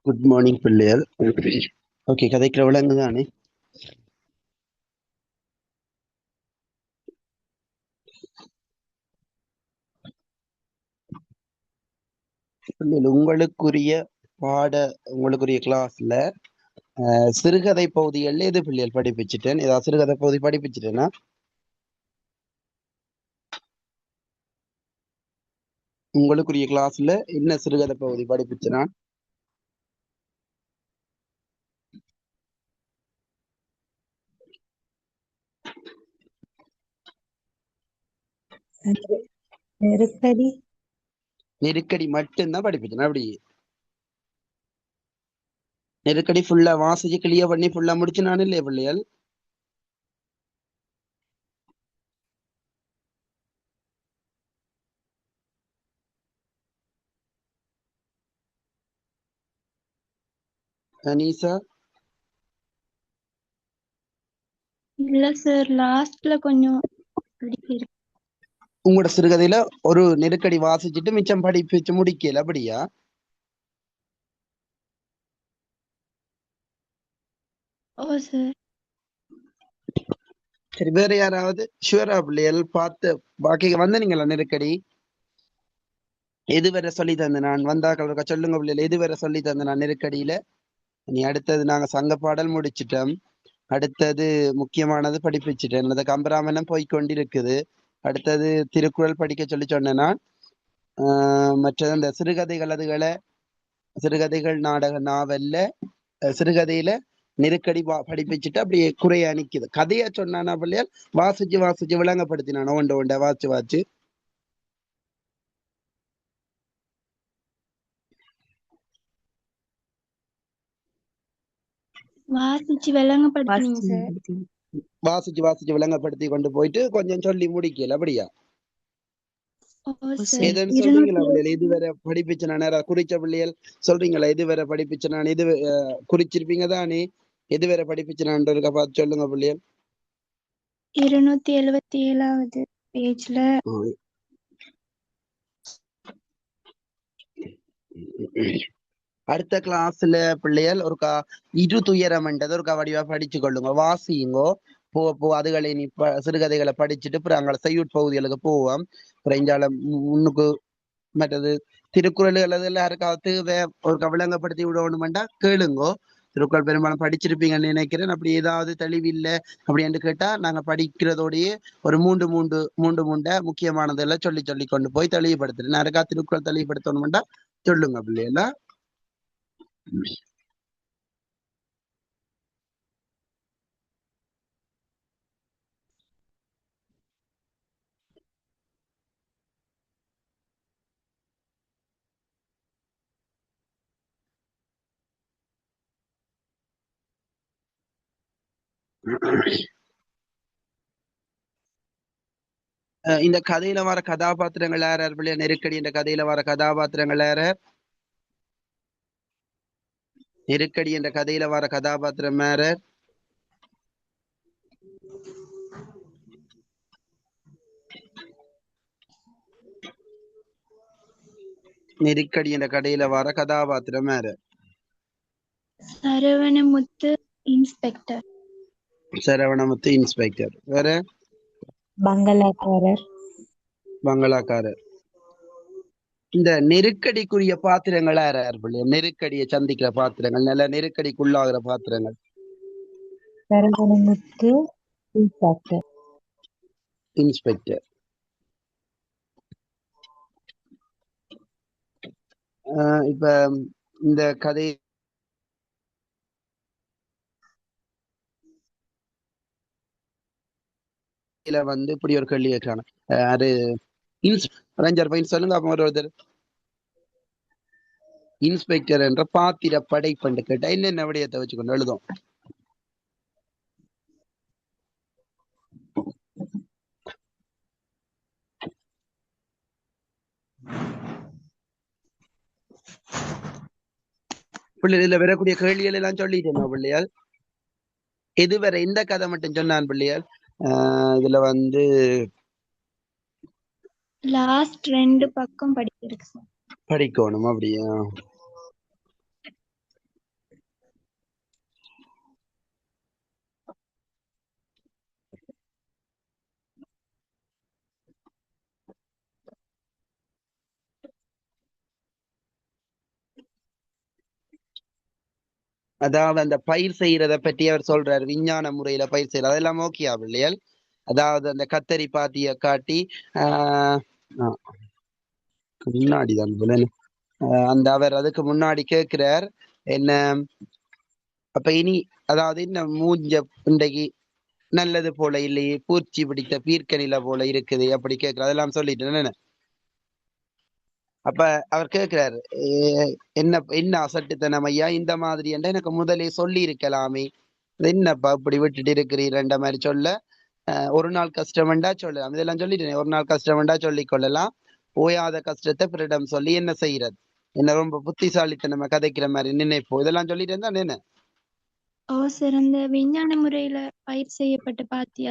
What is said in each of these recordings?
Good morning பிள்ளைகள். Okay, கதைக்கிற விலங்கு தானே. பிள்ளைகள் உங்களுக்குரிய கிளாஸ்ல சிறுகதை பகுதிகளில் எது பிள்ளைகள் படிப்பிச்சிட்டேன்? ஏதாவது சிறுகதை பகுதி படிப்பிச்சிட்டேன்னா? உங்களுக்குரிய கிளாஸ்ல என்ன சிறுகதை பகுதி படிப்பிச்சனா? நெருக்கடி நெருக்கடி மட்டும்தான் படிப்பிச்சேன். அப்படி நெருக்கடி ஃபுல்லா வாசிச்சு கிளியர் பண்ணி ஃபுல்லா முடிச்சு நான் இல்லையே பிள்ளைகள்? அனீசா, இல்ல சார், லாஸ்ட்ல கொஞ்சம் இருக்கு. உங்களோட சிறுகதையில ஒரு நெருக்கடி வாசிச்சுட்டு மிச்சம் படிப்பிச்சு முடிக்கல, அப்படியா? ஓ சார். சரி, வேற யாராவது ஷுவரா பிள்ளைகள் பார்த்து பாக்கி வந்தீங்களா? நெருக்கடி எதுவரை சொல்லி தந்து நான் வந்தாக்கள் சொல்லுங்க பிள்ளைகள், எதுவரை சொல்லி தந்து நான் நெருக்கடியில? நீ அடுத்தது நாங்க சங்க பாடல் முடிச்சிட்டோம். அடுத்தது முக்கியமானது படிப்பிச்சிட்டேன். அந்த கம்பராமணம் போய்கொண்டிருக்குது. அடுத்தது திருக்குறள் படிக்க சொல்லி சொன்னேன் நான். மற்றது அந்த சிறுகதைகள் நாடக நாவல்ல சிறுகதையில நெருக்கடி படிப்பிச்சுட்டு அப்படியே குறைய நிக்குது. கதையா சொன்னானா பிள்ளையால் வாசிச்சு வாசிச்சு விளங்கப்படுத்தினான ஒண்ட ஒண்ட வாச்சு வாச்சு. வாசிச்சு விளங்கப்படுத்தினீங்க சார். வாசிச்சு வாசிச்சு விளங்கப்படுத்தி கொண்டு போயிட்டு கொஞ்சம் சொல்லி முடிக்கல, அப்படியா? ஏதேன்னு சொல்றீங்களா பிள்ளைகள்? இதுவரை படிப்பிச்சு நான் குறிச்ச பிள்ளைகள் சொல்றீங்களா? இதுவரை படிப்பிச்சு நான் இது குறிச்சிருப்பீங்க தானே? எதுவரை படிப்பிச்சு நான் பார்த்து சொல்லுங்க பிள்ளைகள். 277வது பேஜ்ல அடுத்த கிளாஸ்ல பிள்ளைகள் ஒரு இரு துயரம்ன்றது ஒரு வடிவா படிச்சு கொள்ளுங்க, வாசியுங்கோ. போ அதுகளை நீ சிறுகதைகளை படிச்சுட்டு அப்புறம் அங்கே செய்யுட் பகுதிகளுக்கு போவோம். அப்புறம் இந்தியால முன்னுக்கு மற்றது திருக்குறள் அல்லது யாருக்காவது ஒரு விளங்கப்படுத்தி விடணுமெண்டா கேளுங்கோ. திருக்குறள் பெரும்பாலும் படிச்சிருப்பீங்கன்னு நினைக்கிறேன். அப்படி ஏதாவது தெளிவில்லை அப்படின்னு கேட்டா நாங்க படிக்கிறதோடயே ஒரு மூண்டை முக்கியமானதெல்லாம் சொல்லி சொல்லி கொண்டு போய் தெளிவுபடுத்துறேன். யாருக்கா திருக்குறள் தெளிவுபடுத்தணுமெண்டா சொல்லுங்க பிள்ளைகளா. இந்த கதையில வர கதாபாத்திரங்கள் யார் யார் பிள்ளைய? நெருக்கடி என்ற கதையில வர கதாபாத்திரங்கள் யார? நெருக்கடி என்ற கதையில வர கதாபாத்திரம் யார? நெருக்கடி என்ற கதையில வர கதாபாத்திரம் யார? சரவணமுத்து இன்ஸ்பெக்டர். சரவணமுத்து இன்ஸ்பெக்டர். வேற? பங்களாக்காரர். பங்களாக்காரர். இந்த நெருக்கடிக்குரிய பாத்திரங்கள் யார் யார் பிள்ளைய? நெருக்கடியை சந்திக்கிற பாத்திரங்கள், நல்ல நெருக்கடிக்குள்ளாகிற பாத்திரங்கள். சரவணமுத்து இன்ஸ்பெக்டர். இன்ஸ்பெக்டர். இப்ப இந்த கதை இப்படி ஒரு கேள்வி கேட்கிறாங்க. அது ரேஞ்சர் பையன் சொல்லுங்க அப்ப ஒருத்தர். இன்ஸ்பெக்டர் என்ற பாத்திர படைப்பண்டு கேட்டா என்னென்ன விடயத்தை வச்சுக்கொண்டு எழுதும்? பிள்ளைகள் இதுல வரக்கூடிய கேள்விகள் எல்லாம் சொல்லிட்டேன் பிள்ளையால். எதுவரை இந்த கதை மட்டும் சொன்னான் பிள்ளையால். இதுல லாஸ்ட் 2 பக்கம் படிக்கிறது சார். படிக்கணும், அப்படியா? அதாவது அந்த பயிர் செய்யறத பற்றி அவர் சொல்றாரு, விஞ்ஞான முறையில பயிர் செய்யறது அதெல்லாம் ஓகேயா பிள்ளைகள்? அதாவது அந்த கத்தரி பாத்திய காட்டி ஆஹ் ஆஹ் முன்னாடிதான் போல. அந்த அவர் அதுக்கு முன்னாடி கேட்கிறார் என்ன, அப்ப இனி அதாவது என்ன மூஞ்ச இன்றைக்கு நல்லது போல இல்லையே, பூச்சி பிடித்த பீர்க்கனில போல இருக்குது அப்படி கேட்கிறார். அதெல்லாம் சொல்லிட்டு என்ன, அப்ப அவர் கேட்கிறாரு, என்ன என்ன அசட்டுத்தனம் ஐயா இந்த மாதிரி என்ற எனக்கு முதலே சொல்லி இருக்கலாமே, இது என்னப்பா இப்படி விட்டுட்டு இருக்கிறீரன்ற மாதிரி சொல்ல, ஒரு நாள் கஷ்டம்ண்டா சொல்லலாம், இதெல்லாம் சொல்லிட்டேன், ஒரு நாள் கஷ்டம்ண்டா சொல்லிக் கொள்ளலாம், ஓயாத கஷ்டத்தை பிறரிடம் சொல்லி என்ன செய்யறது, என்ன ரொம்ப புத்திசாலித்தனமா கதைக்கிற மாதிரி நினைப்போம், இதெல்லாம் சொல்லிட்டு இருந்தா என்ன. ஓ சார், அந்த விஞ்ஞான முறையில பயிர் செய்யப்பட்ட பாத்தி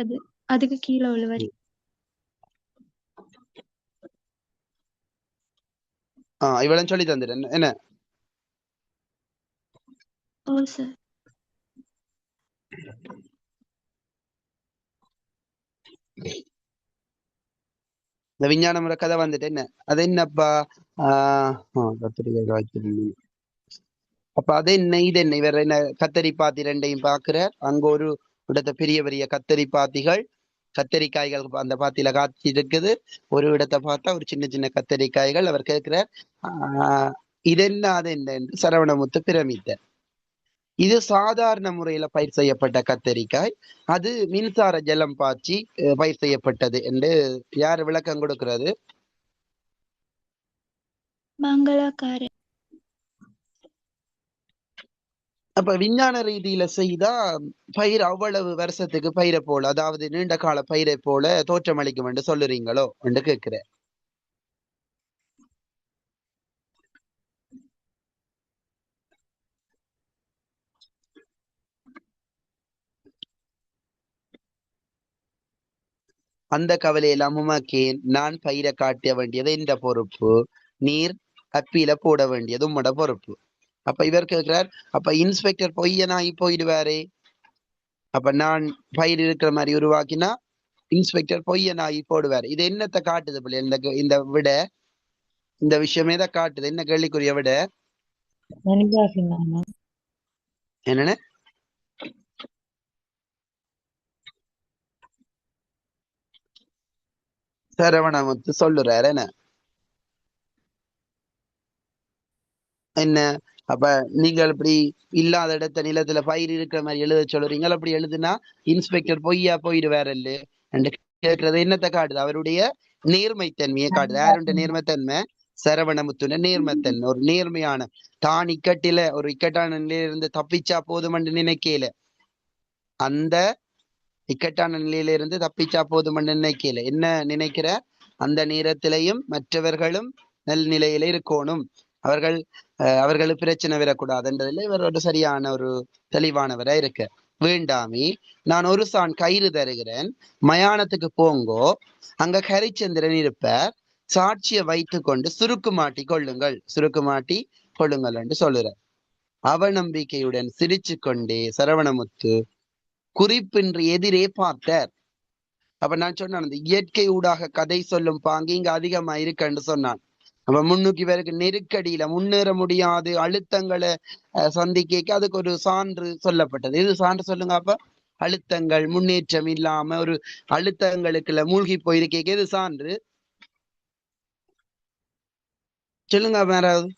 அதுக்கு கீழே உள்ள வரி. இவளும் சொல்லி தந்துட்டேன் என்ன. ஓ சார். இந்த விஞ்ஞான முறை கதை வந்துட்டு என்ன, அது என்னப்பா, கத்திரிக்காய் காய்ச்சல், அப்ப அது என்ன இது என்ன, இவர் என்ன கத்தரி பாத்தி ரெண்டையும் பாக்குறார், அங்க ஒரு இடத்த பெரிய பெரிய கத்தரி பாத்திகள், கத்தரிக்காய்கள் அந்த பாத்தியில காய்ச்சி இருக்குது, ஒரு இடத்தை பார்த்தா ஒரு சின்ன சின்ன கத்தரிக்காய்கள். அவர் கேட்கிறார், இது என்ன அது என்ன என்று சரவணமுத்து பிரமித்தார். இது சாதாரண முறையில பயிர் செய்யப்பட்ட கத்தரிக்காய், அது மின்சார ஜலம் பாய்ச்சி பயிர் செய்யப்பட்டது என்று யார் விளக்கம் கொடுக்கிறது? மங்களக்காரர். அப்ப விஞ்ஞான ரீதியில செய்தா பயிர் அவ்வளவு வருஷத்துக்கு பயிரை போல, அதாவது நீண்ட கால பயிரை போல தோற்றமளிக்கும் என்று சொல்லுறீங்களோ என்று கேட்கிறேன். அந்த கவலையெல்லாம் உமக்கேன், நான் பயிரை காட்ட வேண்டியது என்ற பொறுப்பு, நீர் அப்பில போட வேண்டியது உம்மோட பொறுப்பு. அப்ப இவர் கேட்கிறார், அப்ப இன்ஸ்பெக்டர் பொய்யனாகி போயிடுவாரே, அப்ப நான் பயிர் இருக்கிற மாதிரி உருவாக்கினா இன்ஸ்பெக்டர் பொய்யனாகி போடுவார். இது என்னத்தை காட்டுது பிள்ளை, இந்த விட இந்த விஷயமே தான் காட்டுது, என்ன கேள்விக்குரிய விட என்னன்னு சரவணமுத்து சொல்லுறாரு என்ன. என்ன அப்ப நீங்கள் இப்படி இல்லாத இடத்த நிலத்துல பயிர் இருக்கிற மாதிரி எழுத சொல்றீங்க, அப்படி எழுதுனா இன்ஸ்பெக்டர் பொய்யா போயிடுவார் இல்லு என்று கேட்கறது என்னத்தை காட்டுது, அவருடைய நேர்மைத்தன்மையை காட்டுது. யாருடைய நேர்மைத்தன்மை? சரவணமுத்துன நேர்மைத்தன்மை, ஒரு நேர்மையான, தான் இக்கட்டில ஒரு இக்கட்டான நிலையிலிருந்து தப்பிச்சா போதும் என்று நினைக்கல, அந்த இக்கட்டான நிலையில இருந்து தப்பிச்சா போதும் என்று நினைக்கல, என்ன நினைக்கிற, அந்த நேரத்திலையும் மற்றவர்களும் நல் நிலையில இருக்கணும், அவர்கள் அவர்களுக்கு பிரச்சனை வரக்கூடாதுன்றதுல இவர் ஒரு சரியான ஒரு தெளிவானவரா இருக்க. வேண்டாமே, நான் ஒரு சான் கயிறு தருகிறேன், மயானத்துக்கு போங்கோ, அங்க ஹரிச்சந்திரன் இருப்பார், சாட்சியை வைத்து கொண்டு சுருக்கு மாட்டி கொள்ளுங்கள், சுருக்கு மாட்டி கொள்ளுங்கள் என்று சொல்லுற. அவநம்பிக்கையுடன் சிரிச்சு கொண்டே சரவணமுத்து குறிப்பின்றி எதிரே பார்த்தார். அப்ப நான் சொன்னான், அந்த இயற்கை ஊடாக கதை சொல்லும் பாங்கு இங்க அதிகமா இருக்குன்னு சொன்னான். அப்ப முன்னுக்கு பேருக்கு நெருக்கடியில முன்னேற முடியாது, அழுத்தங்களை சந்திக்க அதுக்கு ஒரு சான்று சொல்லப்பட்டது. இது சான்று சொல்லுங்க அப்ப, அழுத்தங்கள் முன்னேற்றம் இல்லாம ஒரு அழுத்தங்களுக்குள்ள மூழ்கி போயிருக்கேன், இது சான்று சொல்லுங்க யாராவது.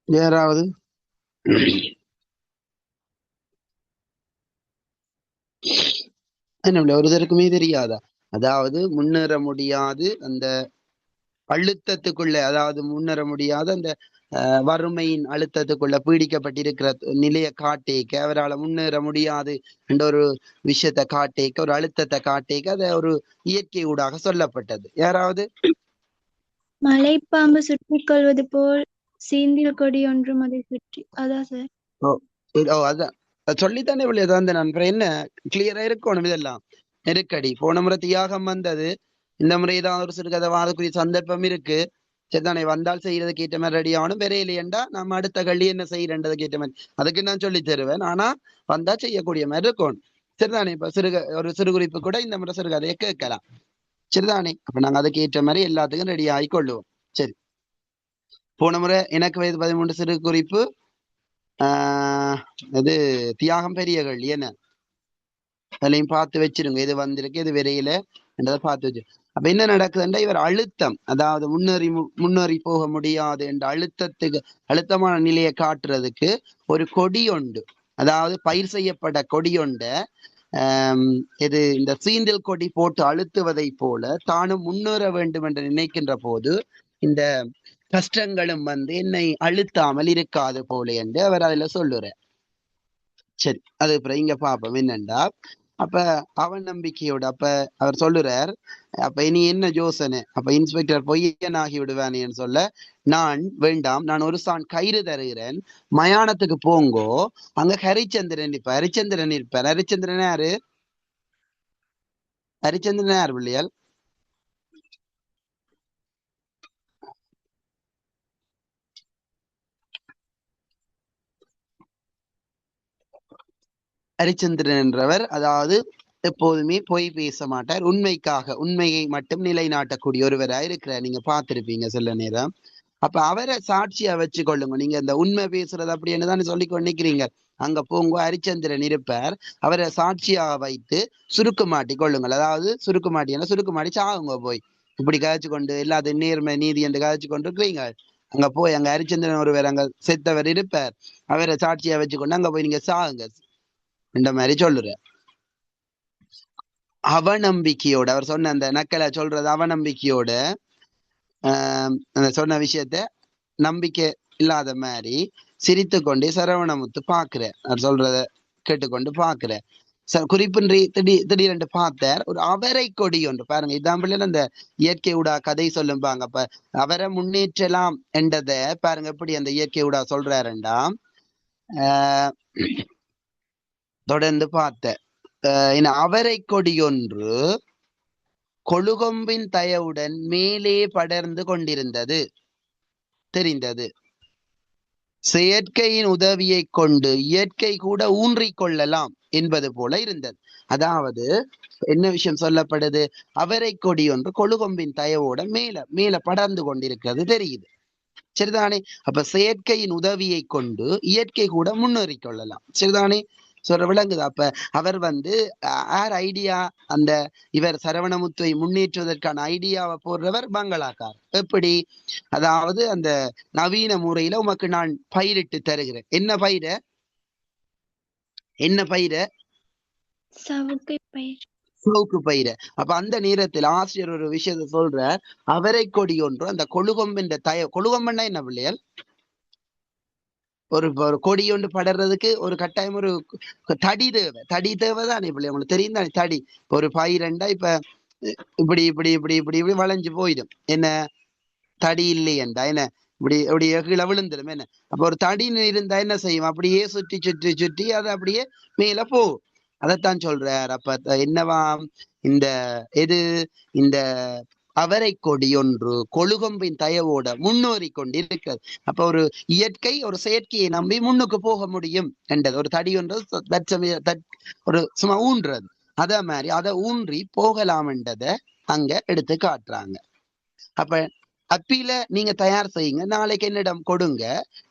யாராவது என்ன ஒருத்தருக்குமே தெரியாதா, அதாவது முன்னேற முடியாது அந்த அழுத்தத்துக்குள்ள, அதாவது முன்னேற முடியாத அந்த வறுமையின் அழுத்தத்துக்குள்ள பீடிக்கப்பட்டிருக்கிற நிலையை காட்டேக்க, அவரால் முன்னேற முடியாது என்ற ஒரு விஷயத்தை காட்டேக்க, ஒரு அழுத்தத்தை காட்டேக்க, அதை ஒரு இயற்கை ஊடாக சொல்லப்பட்டது. யாராவது. மலைப்பாம்பு சுற்றிக் கொள்வது போல் சீந்தில் கொடி ஒன்றும் அதை சுற்றி, அதான் சார். ஓ அதான் சொல்லித்தானே இவ்வளவு ஏதாவது நண்பர், என்ன கிளியரா இருக்கணும் இதெல்லாம். நெருக்கடி போன முறை தியாகம் வந்தது, இந்த முறை தான் ஒரு சிறுகதை வாழக்கூடிய சந்தர்ப்பம் இருக்கு, சரிதானே, வந்தால் செய்யறதுக்கு ஏற்ற மாதிரி ரெடி ஆகணும், பெறையிலேண்டா நம்ம அடுத்த கல்வி என்ன செய்யறன்றதுக்கு ஏற்ற மாதிரி அதுக்கு நான் சொல்லி தருவேன், ஆனா வந்தா செய்யக்கூடிய மாதிரி இருக்கணும். சரிதானே? இப்ப ஒரு சிறு குறிப்பு கூட இந்த முறை சிறுகதையை கேட்கலாம். சரிதானே? அப்ப நாங்க அதுக்கு ஏற்ற மாதிரி எல்லாத்துக்கும் ரெடி ஆகி கொள்ளுவோம். சரி, போன முறை எனக்கு வயது 13 சிறு குறிப்பு. இது தியாகம் பெரிய கல்வி என்ன, அதுலயும் பார்த்து வச்சிருங்க எது வந்திருக்கு எது விரையில என்றதை பார்த்து வச்சு. அப்ப என்ன நடக்குதுன்னா, இவர் அழுத்தம், அதாவது முன்னேறி போக முடியாது என்ற அழுத்தமான நிலையை காட்டுறதுக்கு ஒரு கொடி உண்டு, அதாவது பயிர் செய்யப்பட்ட கொடி உண்ட இது இந்த சீந்தில் கொடி போட்டு அழுத்துவதை போல தானும் முன்னேற வேண்டும் என்று நினைக்கின்ற போது இந்த கஷ்டங்களும் என்னை அழுத்தாமல் இருக்காது போல என்று அவர் அதுல சொல்லுறார். சரி, அது அப்புறம் இங்க பாப்போம் என்னண்டா, அப்ப அவன் நம்பிக்கையோட அப்ப அவர் சொல்லுறார், அப்ப இனி என்ன யோசனை, அப்ப இன்ஸ்பெக்டர் பொய்யன் ஆகி விடுவானேன்னு சொல்ல, நான் வேண்டாம், நான் ஒரு சான் கயிறு தருகிறேன், மயானத்துக்கு போங்கோ, அங்க ஹரிச்சந்திரன் இருப்பார். ஹரிச்சந்திரன் இருப்பார். ஹரிச்சந்திரன் யாரு? ஹரிச்சந்திரன் யார் பிள்ளையால்? ஹரிச்சந்திரன் என்றவர் அதாவது எப்போதுமே பொய் பேச மாட்டார், உண்மையை மட்டும் நிலைநாட்டக்கூடிய ஒருவராக இருக்கிறார். நீங்க பார்த்திருப்பீங்க சில நேரம். அப்ப அவரை சாட்சியா வச்சு கொள்ளுங்க. நீங்க இந்த உண்மை பேசுறது அப்படின்னு தானே சொல்லி கொண்டிருக்கிறீங்க. அங்க போங்க, ஹரிச்சந்திரன் இருப்பார், அவரை சாட்சியாக வைத்து சுருக்கு மாட்டி கொள்ளுங்கள். அதாவது சுருக்கு மாட்டி சாகுங்க போய். இப்படி கதைச்சு கொண்டு எல்லாத்தையும் நேர்மை நீதி என்று கதைச்சு கொண்டு இருக்கிறீங்க. அங்க போய் அங்க ஹரிச்சந்திரன் ஒருவர் அங்க செத்தவர் இருப்பார், அவரை சாட்சியா வச்சுக்கொண்டு அங்க போய் நீங்க சாகுங்க இந்த மாதிரி சொல்லுற. அவநம்பிக்கையோட அவர் சொன்ன அந்த நக்கலை சொல்றது அவநம்பிக்கையோட சொன்ன விஷயத்த நம்பிக்கை இல்லாத மாதிரி சிரித்து கொண்டே சரவணமுத்து பாக்குற, அவர் சொல்றத கேட்டுக்கொண்டு பாக்குற. குறிப்பின்றி திடீரென்று பார்த்தார் ஒரு அவரை கொடி ஒன்று. பாருங்க, இதான் பிள்ளைல அந்த இயற்கை ஊடா கதை சொல்லும்பாங்க. அப்ப அவரை முன்னேற்றலாம் என்றத பாருங்க எப்படி அந்த இயற்கை ஊடா சொல்றாருண்டா. தொடர்ந்து பார்த்த அவரை கொடி ஒன்று கொழுகொம்பின் தயவுடன் மேலே படர்ந்து கொண்டிருந்தது தெரிந்தது. செயற்கையின் உதவியை கொண்டு இயற்கை கூட ஊன்றிக் கொள்ளலாம் என்பது போல இருந்தது. அதாவது என்ன விஷயம் சொல்லப்படுது, அவரை கொடி ஒன்று கொழுகொம்பின் தயவோட மேல படர்ந்து கொண்டிருக்கிறது தெரியுது. சரிதானே? அப்ப செயற்கையின் உதவியை கொண்டு இயற்கை கூட முன்னேறி கொள்ளலாம். சரிதானே? சொல்ற விளங்குது. அப்ப அவர் ஆர் ஐடியா, அந்த இவர் சரவணமுத்துவை முன்னேற்றுவதற்கான ஐடியாவை போடுறவர் பங்களாக்கார். எப்படி? அதாவது அந்த நவீன முறையில உமக்கு நான் பயிரிட்டு தருகிறேன். என்ன பயிர? சவுக்கு பயிர. அப்ப அந்த நேரத்தில் ஆசிரியர் ஒரு விஷயத்த சொல்ற, அவரை கொடி ஒன்று அந்த கொழுகொம்பின் கொழுகொம்புன்னா என்ன பிள்ளைகள்? ஒரு கொடி ஒன்று படறதுக்கு ஒரு கட்டாயம் ஒரு தடி தேவைதான் பிள்ளை, உங்களுக்கு தெரியும் தானே தடி. ஒரு பயிரண்டா இப்ப இப்படி இப்படி இப்படி இப்படி இப்படி வளைஞ்சு போயிடும். என்ன தடி இல்லையண்டா என்ன இப்படி அப்படியே கீழே விழுந்துடும். என்ன அப்ப ஒரு தடி இருந்தா என்ன செய்யும், அப்படியே சுற்றி சுற்றி சுற்றி அது அப்படியே மேல போகும். அதைத்தான் சொல்றார். அப்ப என்னவாம் இந்த இந்த அவரை கொடி ஒன்று கொழுகொம்பின் தயவோட முன்னோறி கொண்டிருக்கிறது. அப்ப ஒரு இயற்கை ஒரு செயற்கையை நம்பி முன்னுக்கு போக முடியும் என்றது. ஒரு தடி ஒன்று ஒரு சும்மா ஊன்றது, அத மாதிரி அதை ஊன்றி போகலாம் என்றதை அங்க எடுத்து காட்டுறாங்க. அப்ப அப்பீல நீங்க தயார் செய்யுங்க, நாளைக்கு என்னிடம் கொடுங்க,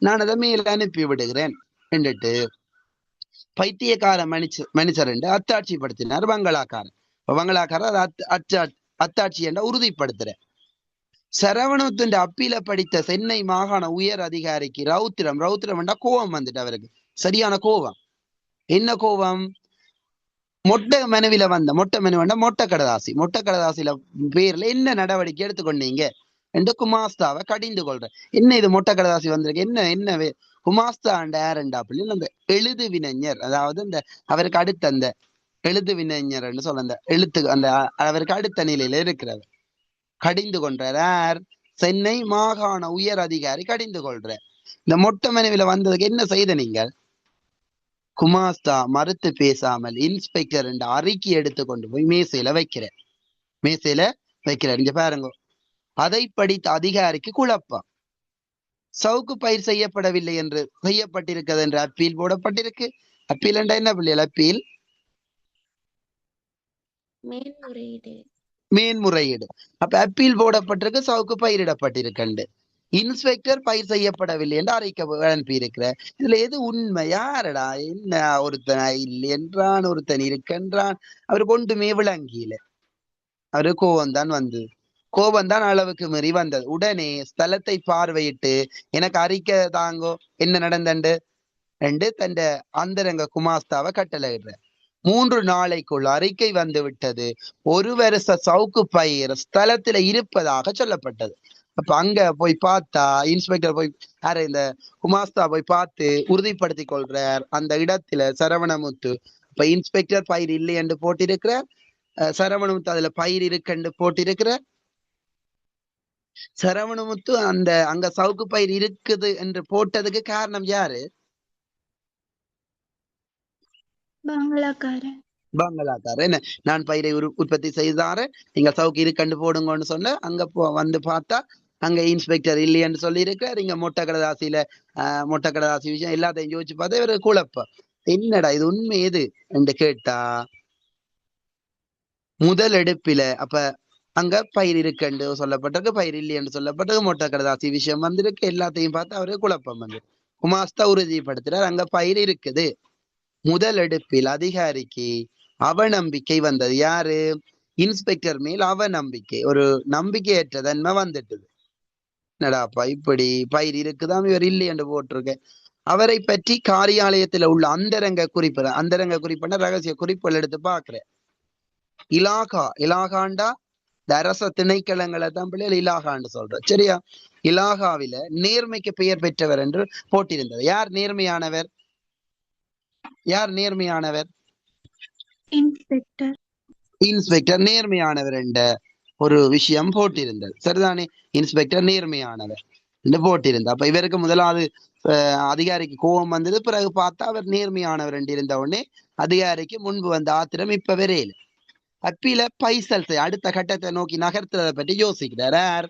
நான் அதை மேல அனுப்பி விடுகிறேன் என்றுட்டு பைத்தியக்கார மனுஷர் என்று அத்தாட்சிப்படுத்தினார் பங்களாக்காரர். பங்களாக்காரர் அத்தாட்சி என்ற உறுதிப்படுத்துற. சரவணத்தின் அப்பீல படித்த சென்னை மாகாண உயர் அதிகாரிக்கு ரௌத்திரம் என்றா கோபம் வந்துட்டு அவருக்கு. சரியான கோபம். என்ன கோபம்? மொட்டை மெனுவில மொட்டை மெனு வேண்டாம், மொட்டை கடதாசியில பேர்ல என்ன நடவடிக்கை எடுத்துக்கொண்டீங்க என்று குமாஸ்தாவை கடிந்து கொள்ற. என்ன இது மொட்டை கடதாசி வந்திருக்கு, என்ன குமாஸ்தா யாருண்டா அப்படின்னு அந்த எழுது வினைஞர், அதாவது அந்த அவருக்கு அடுத்த அந்த எழுது வினைஞர் சொல்ல அந்த அந்த அவருக்கு அடுத்த நிலையில இருக்கிறவர் கடிந்து கொள்றார். சென்னை மாகாண உயர் அதிகாரி கடிந்து கொள்ற. இந்த மொட்டை மெனுவில வந்ததுக்கு என்ன செய்த நீங்கள்? குமாஸ்தா மறுத்து பேசாமல் இன்ஸ்பெக்டர் என்ற அறிக்கை எடுத்து கொண்டு போய் மேசையில வைக்கிறார். இங்க பாருங்க, அதை படித்த அதிகாரிக்கு குழப்பம். சவுக்கு பயிர் செய்யப்படவில்லை என்று செய்யப்பட்டிருக்கிறது என்று அப்பீல் போடப்பட்டிருக்கு. அப்பீல் என்றா என்ன பிள்ளைகள்? அப்பீல் மேன்முறையீடு. மேன்முறையீடு. அப்ப அப்பீல் போடப்பட்டிருக்கு, சவுக்கு பயிரிடப்பட்டிருக்கண்டு. இன்ஸ்பெக்டர் பயிர் செய்யப்படவில்லை என்று அறிக்கை அனுப்பி இருக்கிற. இதுல எது உண்மை? யாரடா என்ன ஒருத்தன் இல்லை என்றான், ஒருத்தன் இருக்கென்றான். அவருக்கு ஒன்றுமே விளங்கியில. அவரு கோவம்தான் வந்தது. கோபம்தான் அளவுக்கு மீறி வந்தது. உடனே ஸ்தலத்தை பார்வையிட்டு எனக்கு அறிக்கை தாங்கோ, என்ன நடந்தண்டு என்று தன் அந்தரங்க குமாஸ்தாவை கட்டளையிடுற. 3 நாளைக்குள் அறிக்கை வந்து விட்டது. 1 வருஷ சவுக்கு பயிர் ஸ்தலத்துல இருப்பதாக சொல்லப்பட்டது. அப்ப அங்க போய் பார்த்தா இன்ஸ்பெக்டர் போய் இந்த குமாஸ்தா போய் பார்த்து உறுதிப்படுத்திக் கொள்றார் அந்த இடத்துல சரவணமுத்து. இப்ப இன்ஸ்பெக்டர் பயிர் இல்லை என்று போட்டிருக்கிற, சரவணமுத்து அதுல பயிர் இருக்குன்னு போட்டிருக்கிற. சரவணமுத்து அங்க சவுக்கு பயிர் இருக்குது என்று போட்டதுக்கு காரணம் யாரு? பங்களாக்காரன். என்ன, நான் பயிரை உற்பத்தி செய்தாரு, நீங்க சவுக்கு இருக்கண்டு போடுங்கன்னு சொன்ன. அங்க வந்து பார்த்தா அங்க இன்ஸ்பெக்டர் இல்லையன்னு சொல்லி இருக்காரு. இங்க மொட்டை கடதாசியில மொட்டை கடதாசி விஷயம் எல்லாத்தையும் யோசிச்சு பார்த்தா இவரு குழப்பம். என்னடா இது உண்மை எது என்று கேட்டா, முதல் எடுப்பில அப்ப அங்க பயிர் இருக்கண்டு சொல்லப்பட்டிருக்கு, பயிர் இல்லையென்று சொல்லப்பட்டிருக்கு, மொட்டை கடதாசி விஷயம் வந்திருக்கு. எல்லாத்தையும் பார்த்து அவரு குழப்பம் வந்து குமாஸ்தா உறுதிப்படுத்துறார் அங்க பயிர் இருக்குது. முதல் எடுப்பில் அதிகாரிக்கு அவநம்பிக்கை வந்தது. யாரு? இன்ஸ்பெக்டர் மேல் அவநம்பிக்கை, ஒரு நம்பிக்கையற்ற தன்மை வந்துட்டது. என்னடாப்பா இப்படி பயிர் இருக்குதான், இவர் இல்லை என்று போட்டிருக்க. அவரை பற்றி காரியாலயத்துல உள்ள அந்தரங்க குறிப்புன்னா ரகசிய குறிப்புகள் எடுத்து பாக்குறேன். இலாகாண்டா அரச திணைக்களங்களை தான் பிள்ளைகள் இலாகான்னு சொல்ற. சரியா? இலாகாவில நேர்மைக்கு பெயர் பெற்றவர் என்று போட்டிருந்தது. யார் நேர்மையானவர்? இன்ஸ்பெக்டர் நேர்மையானவர் என்ற ஒரு விஷயம் போட்டிருந்தது. சரிதானே? இன்ஸ்பெக்டர் நேர்மையானவர் என்று போட்டிருந்தார். அப்ப இவருக்கு முதலாவது அதிகாரிக்கு கோபம் வந்தது. பிறகு பார்த்தா அவர் நேர்மையானவர் என்று இருந்த உடனே அதிகாரிக்கு முன்பு வந்த ஆத்திரம் இப்ப வரையில. அப்பீல பைசல் அடுத்த கட்டத்தை நோக்கி நகர்த்துறதை பற்றி யோசிக்கிறார்.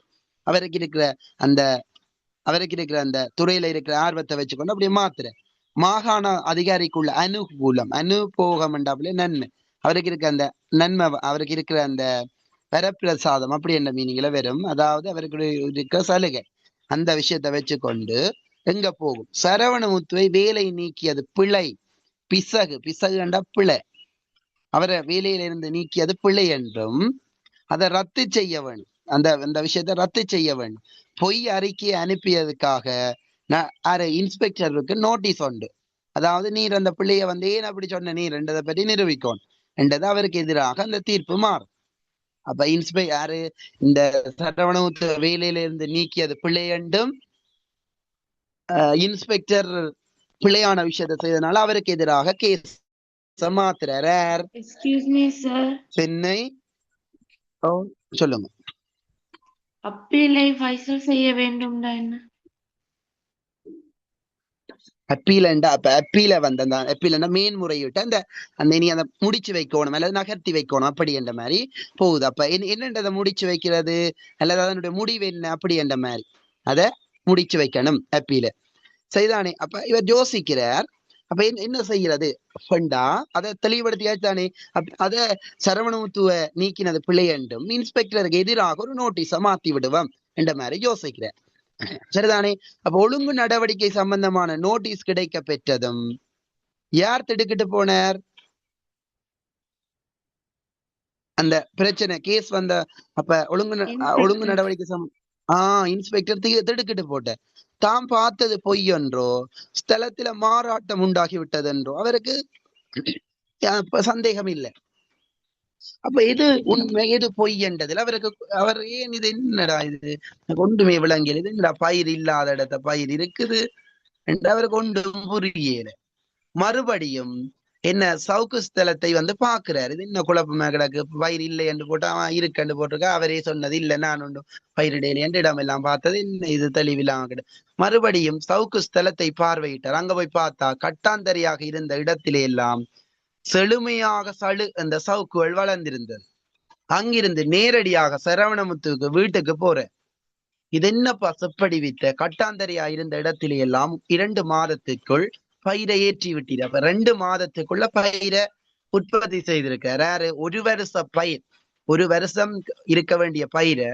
அவருக்கு இருக்கிற அந்த துறையில இருக்கிற ஆர்வத்தை வச்சுக்கொண்டு அப்படியே மாத்துற. மாகாண அதிகாரிக்குள்ள அனுபோகம் என்றாப்புல நன்மை. அவருக்கு இருக்க அந்த நன்மை, அவருக்கு இருக்கிற அந்த வரப்பிரசாதம் அப்படி என்ற மீனிங்ல வரும். அதாவது அவருக்கு இருக்கிற சலுகை, அந்த விஷயத்தை வச்சுக்கொண்டு எங்க போகும்? சரவணமுத்துவை வேலை நீக்கியது பிழை, பிசகு என்ற பிழை. அவரை வேலையிலிருந்து நீக்கியது பிழை என்றும் அதை ரத்து செய்ய வேண்டும், அந்த விஷயத்தை ரத்து செய்ய வேண்டும். பொய் அறிக்கையை அனுப்பியதுக்காக இன்ஸ்பெக்டருக்கு நோட்டீஸ் உண்டு. அதாவது நீர் அந்த பிள்ளைய வந்து ஏன் அப்படி சொன்ன நீர் என்றதை பற்றி நிரூபிக்கணும் என்றது அவருக்கு எதிராக அந்த தீர்ப்பு மாறும். அப்ப இந்த சரவணமுத்து வேலையில இருந்து நீக்கியது பிள்ளை என்றும் இன்ஸ்பெக்டர் பிழையான விஷயத்தை செய்தனால அவருக்கு எதிராக கேஸ் மாத்துறார். சென்னை சொல்லுங்க. அப்பீலை ஃபைசல் செய்ய வேண்டும். அப்பீல வந்து அப்பீல மேன்முறையிட்டு நீ அதை முடிச்சு வைக்கணும் அல்லது நகர்த்தி வைக்கணும் அப்படி என்ற மாதிரி போகுது. அப்ப என்னன்றதை முடிச்சு வைக்கிறது அல்லது அதனுடைய முடிவு என்ன அப்படி என்ற மாதிரி அதை முடிச்சு வைக்கணும் அப்பீல செய்தானே. அப்ப இவர் யோசிக்கிறார். அப்ப என்ன செய்யறது ஃபண்டா அதை தெளிவுபடுத்தியாச்சானே. அத சரவணமுத்துவ நீக்கினது பிள்ளை என்றும் இன்ஸ்பெக்டருக்கு எதிராக ஒரு நோட்டீஸை மாத்தி விடுவோம் என்ற மாதிரி யோசிக்கிறார். சரிதானே? அப்ப ஒழுங்கு நடவடிக்கை சம்பந்தமான நோட்டீஸ் கிடைக்க பெற்றதும் யார் திடுக்கிட்டு போனார்? அந்த பிரச்சனை கேஸ் வந்த அப்ப ஒழுங்கு நடவடிக்கை இன்ஸ்பெக்டர் திடுக்கிட்டு போட்ட. தாம் பார்த்தது பொய் என்றோ ஸ்தலத்துல மாறாட்டம் உண்டாகி விட்டது என்றோ அவருக்கு சந்தேகம் இல்லை. அப்ப எது உண்மை எது பொய் என்றதில் அவர் ஏன் இது என்னடா இது ஒன்றுமே விளங்கியது, இது என்னடா பயிர் இல்லாத இடத்த பயிர் இருக்குது என்று அவருக்கு ஒன்றும் புரியல. மறுபடியும் என்ன சவுக்கு ஸ்தலத்தை வந்து பாக்குறாரு. இது என்ன குழப்பமா கிடக்கு, பயிர் இல்லை என்று போட்டு அவன் இருக்குன்னு போட்டிருக்க. அவரே சொன்னது இல்லை, நான் ஒன்றும் பயிரிடையில என்று இடமெல்லாம் பார்த்தது என்ன இது தெளிவில்லாம கிட. மறுபடியும் சவுக்கு ஸ்தலத்தை பார்வையிட்டார். அங்க போய் பார்த்தா கட்டாந்தரியாக இருந்த இடத்திலே எல்லாம் செழுமையாக அந்த சவுக்குகள் வளர்ந்திருந்தது. அங்கிருந்து நேரடியாக சரவணமுத்துக்கு வீட்டுக்கு போற. இது என்னப்பா செப்படி வித்த கட்டாந்தரியா இருந்த இடத்திலே எல்லாம் 2 மாதத்துக்குள் பயிரை ஏற்றி விட்டீர். அப்ப 2 மாதத்துக்குள்ள பயிரை உற்பத்தி செய்திருக்கிறார். யாரு? ஒரு வருஷ பயிர், ஒரு வருஷம் இருக்க வேண்டிய பயிரை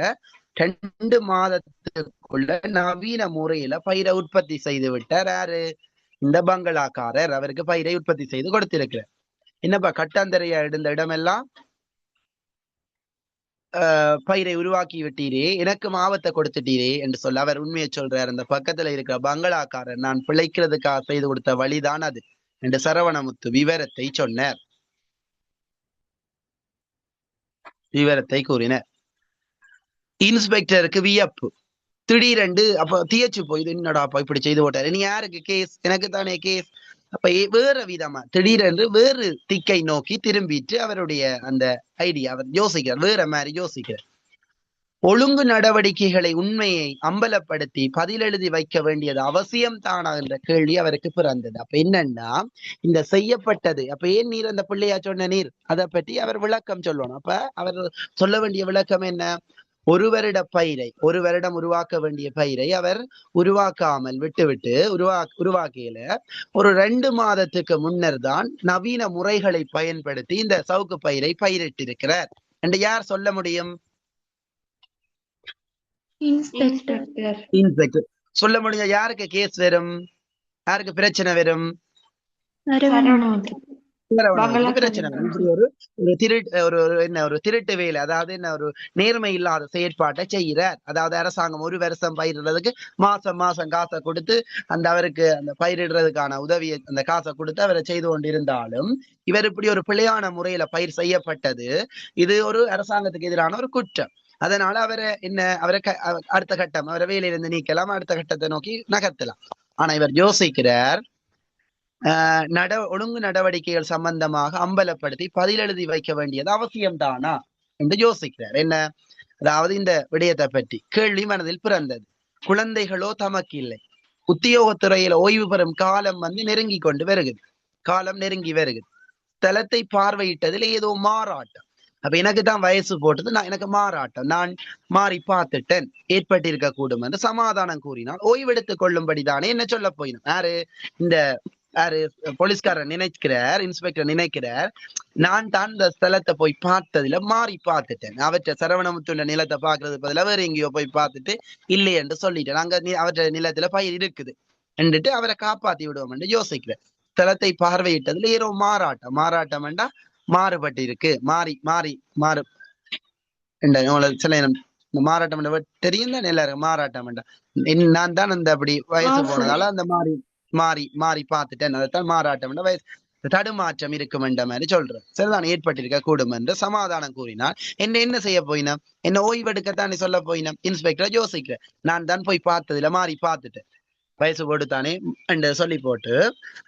2 மாதத்துக்குள்ள நவீன முறையில பயிரை உற்பத்தி செய்து விட்டார். யாரு? இந்த பங்களாக்காரர். அவருக்கு பயிரை உற்பத்தி செய்து கொடுத்திருக்கிறார். என்னப்பா கட்டாந்தரையா இருந்த இடமெல்லாம் பயிரை உருவாக்கி விட்டீரே, எனக்கும் ஆபத்தை கொடுத்துட்டீரே என்று சொல்ல அவர் உண்மையை சொல்றார். அந்த பக்கத்துல இருக்கிற பங்களாக்காரர் நான் பிழைக்கிறதுக்காக செய்து கொடுத்த வழிதான் அது என்று சரவணமுத்து விவரத்தை கூறினார். இன்ஸ்பெக்டருக்கு வியப்பு. திடீரென்று அப்ப தியச்சு போய் என்னடாப்பா இப்படி செய்து போட்டாரு, நீ யாருக்கு கேஸ்? எனக்கு தானே கேஸ். அப்ப வேற விதமா திடீரென்று வேறு திக்கை நோக்கி திரும்பிட்டு அவருடைய அந்த ஐடியா அவர் யோசிக்கிறார், வேற மாதிரி யோசிக்கிறார். ஒழுங்கு நடவடிக்கைகளை உண்மையை அம்பலப்படுத்தி பதில் எழுதி வைக்க வேண்டியது அவசியம் தானா என்ற கேள்வி அவருக்கு பிறந்தது. அப்ப என்னன்னா, இந்த செய்யப்பட்டது அப்ப ஏன் நீர் அந்த பிள்ளையா சொன்ன நீர் அதை பற்றி அவர் விளக்கம் சொல்லணும். அப்ப அவர் சொல்ல வேண்டிய விளக்கம் என்ன? ஒரு வருட பயிரை, ஒரு வருடம் உருவாக்க வேண்டிய பயிரை அவர் உருவாக்காமல் விட்டுவிட்டு உருவாக்கையில ஒரு 2 மாதத்துக்கு முன்னர் தான் நவீன முறைகளை பயன்படுத்தி இந்த சவுக்கு பயிரை பயிரிட்டிருக்கிறார் என்று யார் சொல்ல முடியும்? இன்ஸ்பெக்டர் சொல்ல முடிஞ்ச. யாருக்கு கேஸ் வரும்? யாருக்கு பிரச்சனை வரும்? பிரச்சனை வரும். இப்படி ஒரு திருட்டு வேலை, அதாவது என்ன, ஒரு நேர்மை இல்லாத செயற்பாட்டை செய்கிறார். அதாவது அரசாங்கம் ஒரு வருஷம் பயிரிடுறதுக்கு மாசம் மாசம் காசை கொடுத்து அந்த அவருக்கு அந்த பயிரிடுறதுக்கான உதவியை அந்த காசை கொடுத்து அவரை செய்து கொண்டிருந்தாலும் இவர் இப்படி ஒரு பிழையான முறையில பயிர் செய்யப்பட்டது, இது ஒரு அரசாங்கத்துக்கு எதிரான ஒரு குற்றம். அதனால அவரை அடுத்த கட்டம் அவரை வேலையிலிருந்து நீக்கலாம், அடுத்த கட்டத்தை நோக்கி நகர்த்தலாம். ஆனா இவர் யோசிக்கிறார், ஒழுங்கு நடவடிக்கைகள் சம்பந்தமாக அம்பலப்படுத்தி பதில் எழுதி வைக்க வேண்டியது அவசியம்தானா என்று யோசிக்கிறார். என்ன? அதாவது இந்த விடயத்தை பற்றி கேள்வி மனதில் பிறந்தது. குழந்தைகளோ தமக்கு இல்லை. உத்தியோகத்துறையில ஓய்வு பெறும் காலம் நெருங்கி கொண்டு வருகிறது. காலம் நெருங்கி வருகிறது. ஸ்தலத்தை பார்வையிட்டதில் ஏதோ மாறாட்டம். அப்ப எனக்கு தான் வயசு போட்டது, எனக்கு மாறாட்டம், நான் மாறி பார்த்துட்டேன், ஏற்பட்டிருக்க கூடும் என்று சமாதானம் கூறினால் ஓய்வெடுத்துக் கொள்ளும்படிதானே என்ன சொல்ல போயினோம். இந்த போலீஸ்காரர் நினைக்கிறார், இன்ஸ்பெக்டர் நினைக்கிறார், நான் தான் இந்த ஸ்தலத்தை போய் பார்த்ததுல மாறி பார்த்துட்டேன், அவற்றை சரவணமுத்துள்ள நிலத்தை பார்க்கறது பதில வேற எங்கேயோ போய் பார்த்துட்டு இல்லை என்று சொல்லிட்டேன், அங்க அவற்றை நிலத்துல பயிர் இருக்குது என்றுட்டு அவரை காப்பாத்தி விடுவோம் என்று யோசிக்கிறேன். ஸ்தலத்தை பார்வையிட்டதுல ஏதோ மாறாட்டம் என்றா மாறுபட்டு இருக்கு, மாறு சில இந்த மாறாட்டம் தெரியும் தான் எல்லாரும். மாறாட்டம் நான் தான் அந்த அப்படி வயசு போனதால அந்த மாறி பார்த்துட்டேன், அதைத்தான் மாறாட்டம் வயசு தடுமாற்றம் இருக்கும் என்ற மாதிரி சொல்றேன். சரிதான், ஏற்பட்டிருக்க கூடும் என்று சமாதானம் கூறினார். என்ன செய்ய போயினோம்? என்ன ஓய்வெடுக்கத்தானே சொல்ல போயினோம். இன்ஸ்பெக்டர் யோசிக்கிறேன், நான் தான் போய் பார்த்ததுல மாறி பார்த்துட்டேன், வயசு போட்டுத்தானே என்று சொல்லி போட்டு,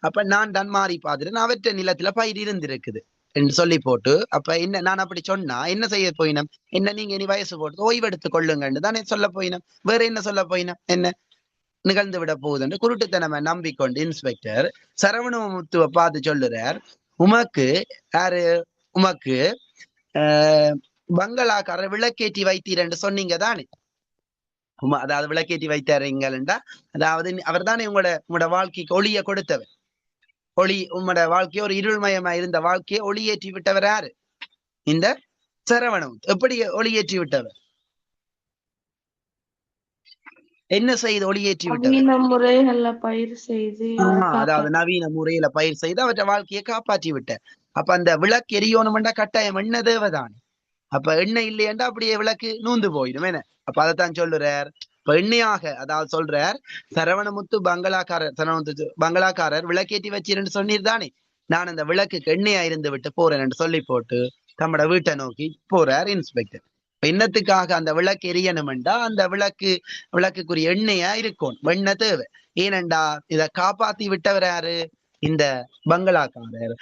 அப்ப நான் தான் மாறி பார்த்துட்டு அவற்றை நிலத்துல பயிர் இருந்திருக்குது என்று சொல்லி போட்டு, அப்ப என்ன நான் அப்படி சொன்னா என்ன செய்ய போயினோம்? என்ன நீங்க இனி வயசு போட்டு ஓய்வெடுத்துக் கொள்ளுங்கன்னு தானே சொல்ல போயினோம். வேற என்ன சொல்ல போயினோம்? என்ன நிகழ்ந்து விட போகுது என்று குருட்டுத்தனமை நம்பிக்கொண்டு இன்ஸ்பெக்டர் சரவணமுத்துவை பார்த்து சொல்லுறார், உமக்கு பங்களாக்காரர் விளக்கேற்றி வைத்தீர் என்று சொன்னீங்க தானே. அதாவது விளக்கேற்றி வைத்தாருங்கள்டா, அதாவது அவர் தானே உங்களோட வாழ்க்கைக்கு ஒளியை கொடுத்தவர். உம்மோட வாழ்க்கையை, ஒரு இருள்மயமா இருந்த வாழ்க்கையை ஒளியேற்றி விட்டவர் யாரு? இந்த சரவணமுத்து. எப்படி ஒளியேற்றி விட்டவர்? என்ன செய்து ஒளியேற்றி விட்டவர்? அதாவது நவீன முறையில பயிர் செய்து அவற்றை வாழ்க்கையை காப்பாற்றி விட்டார். அப்ப அந்த விளக்கு எரியணும்டா கட்டாயம் எண்ணெய் தேவைதான். அப்ப எண்ணெய் இல்லையண்டா அப்படியே விளக்கு நூந்து போயிடும். என்ன? அப்ப அதைத்தான் சொல்லுறார். இப்ப எண்ணெயாக, அதாவது சொல்றார், சரவணமுத்து பங்களாக்காரர் விளக்கேற்றி வச்சீர்ன்னு சொன்னீர் தானே, நான் அந்த விளக்குக்கு எண்ணெயா இருந்து விட்டு போறேன் என்று சொல்லி போட்டு தம்மோட வீட்டை நோக்கி போறார் இன்ஸ்பெக்டர். என்னத்துக்காக அந்த விளக்கு எரியணும்டா அந்த விளக்குக்குரிய எண்ணெயா இருக்கும், எண்ணெய் தேவை. ஏனண்டா இதை காப்பாத்தி விட்டவர் யாரு? இந்த பங்களாக்காரர்.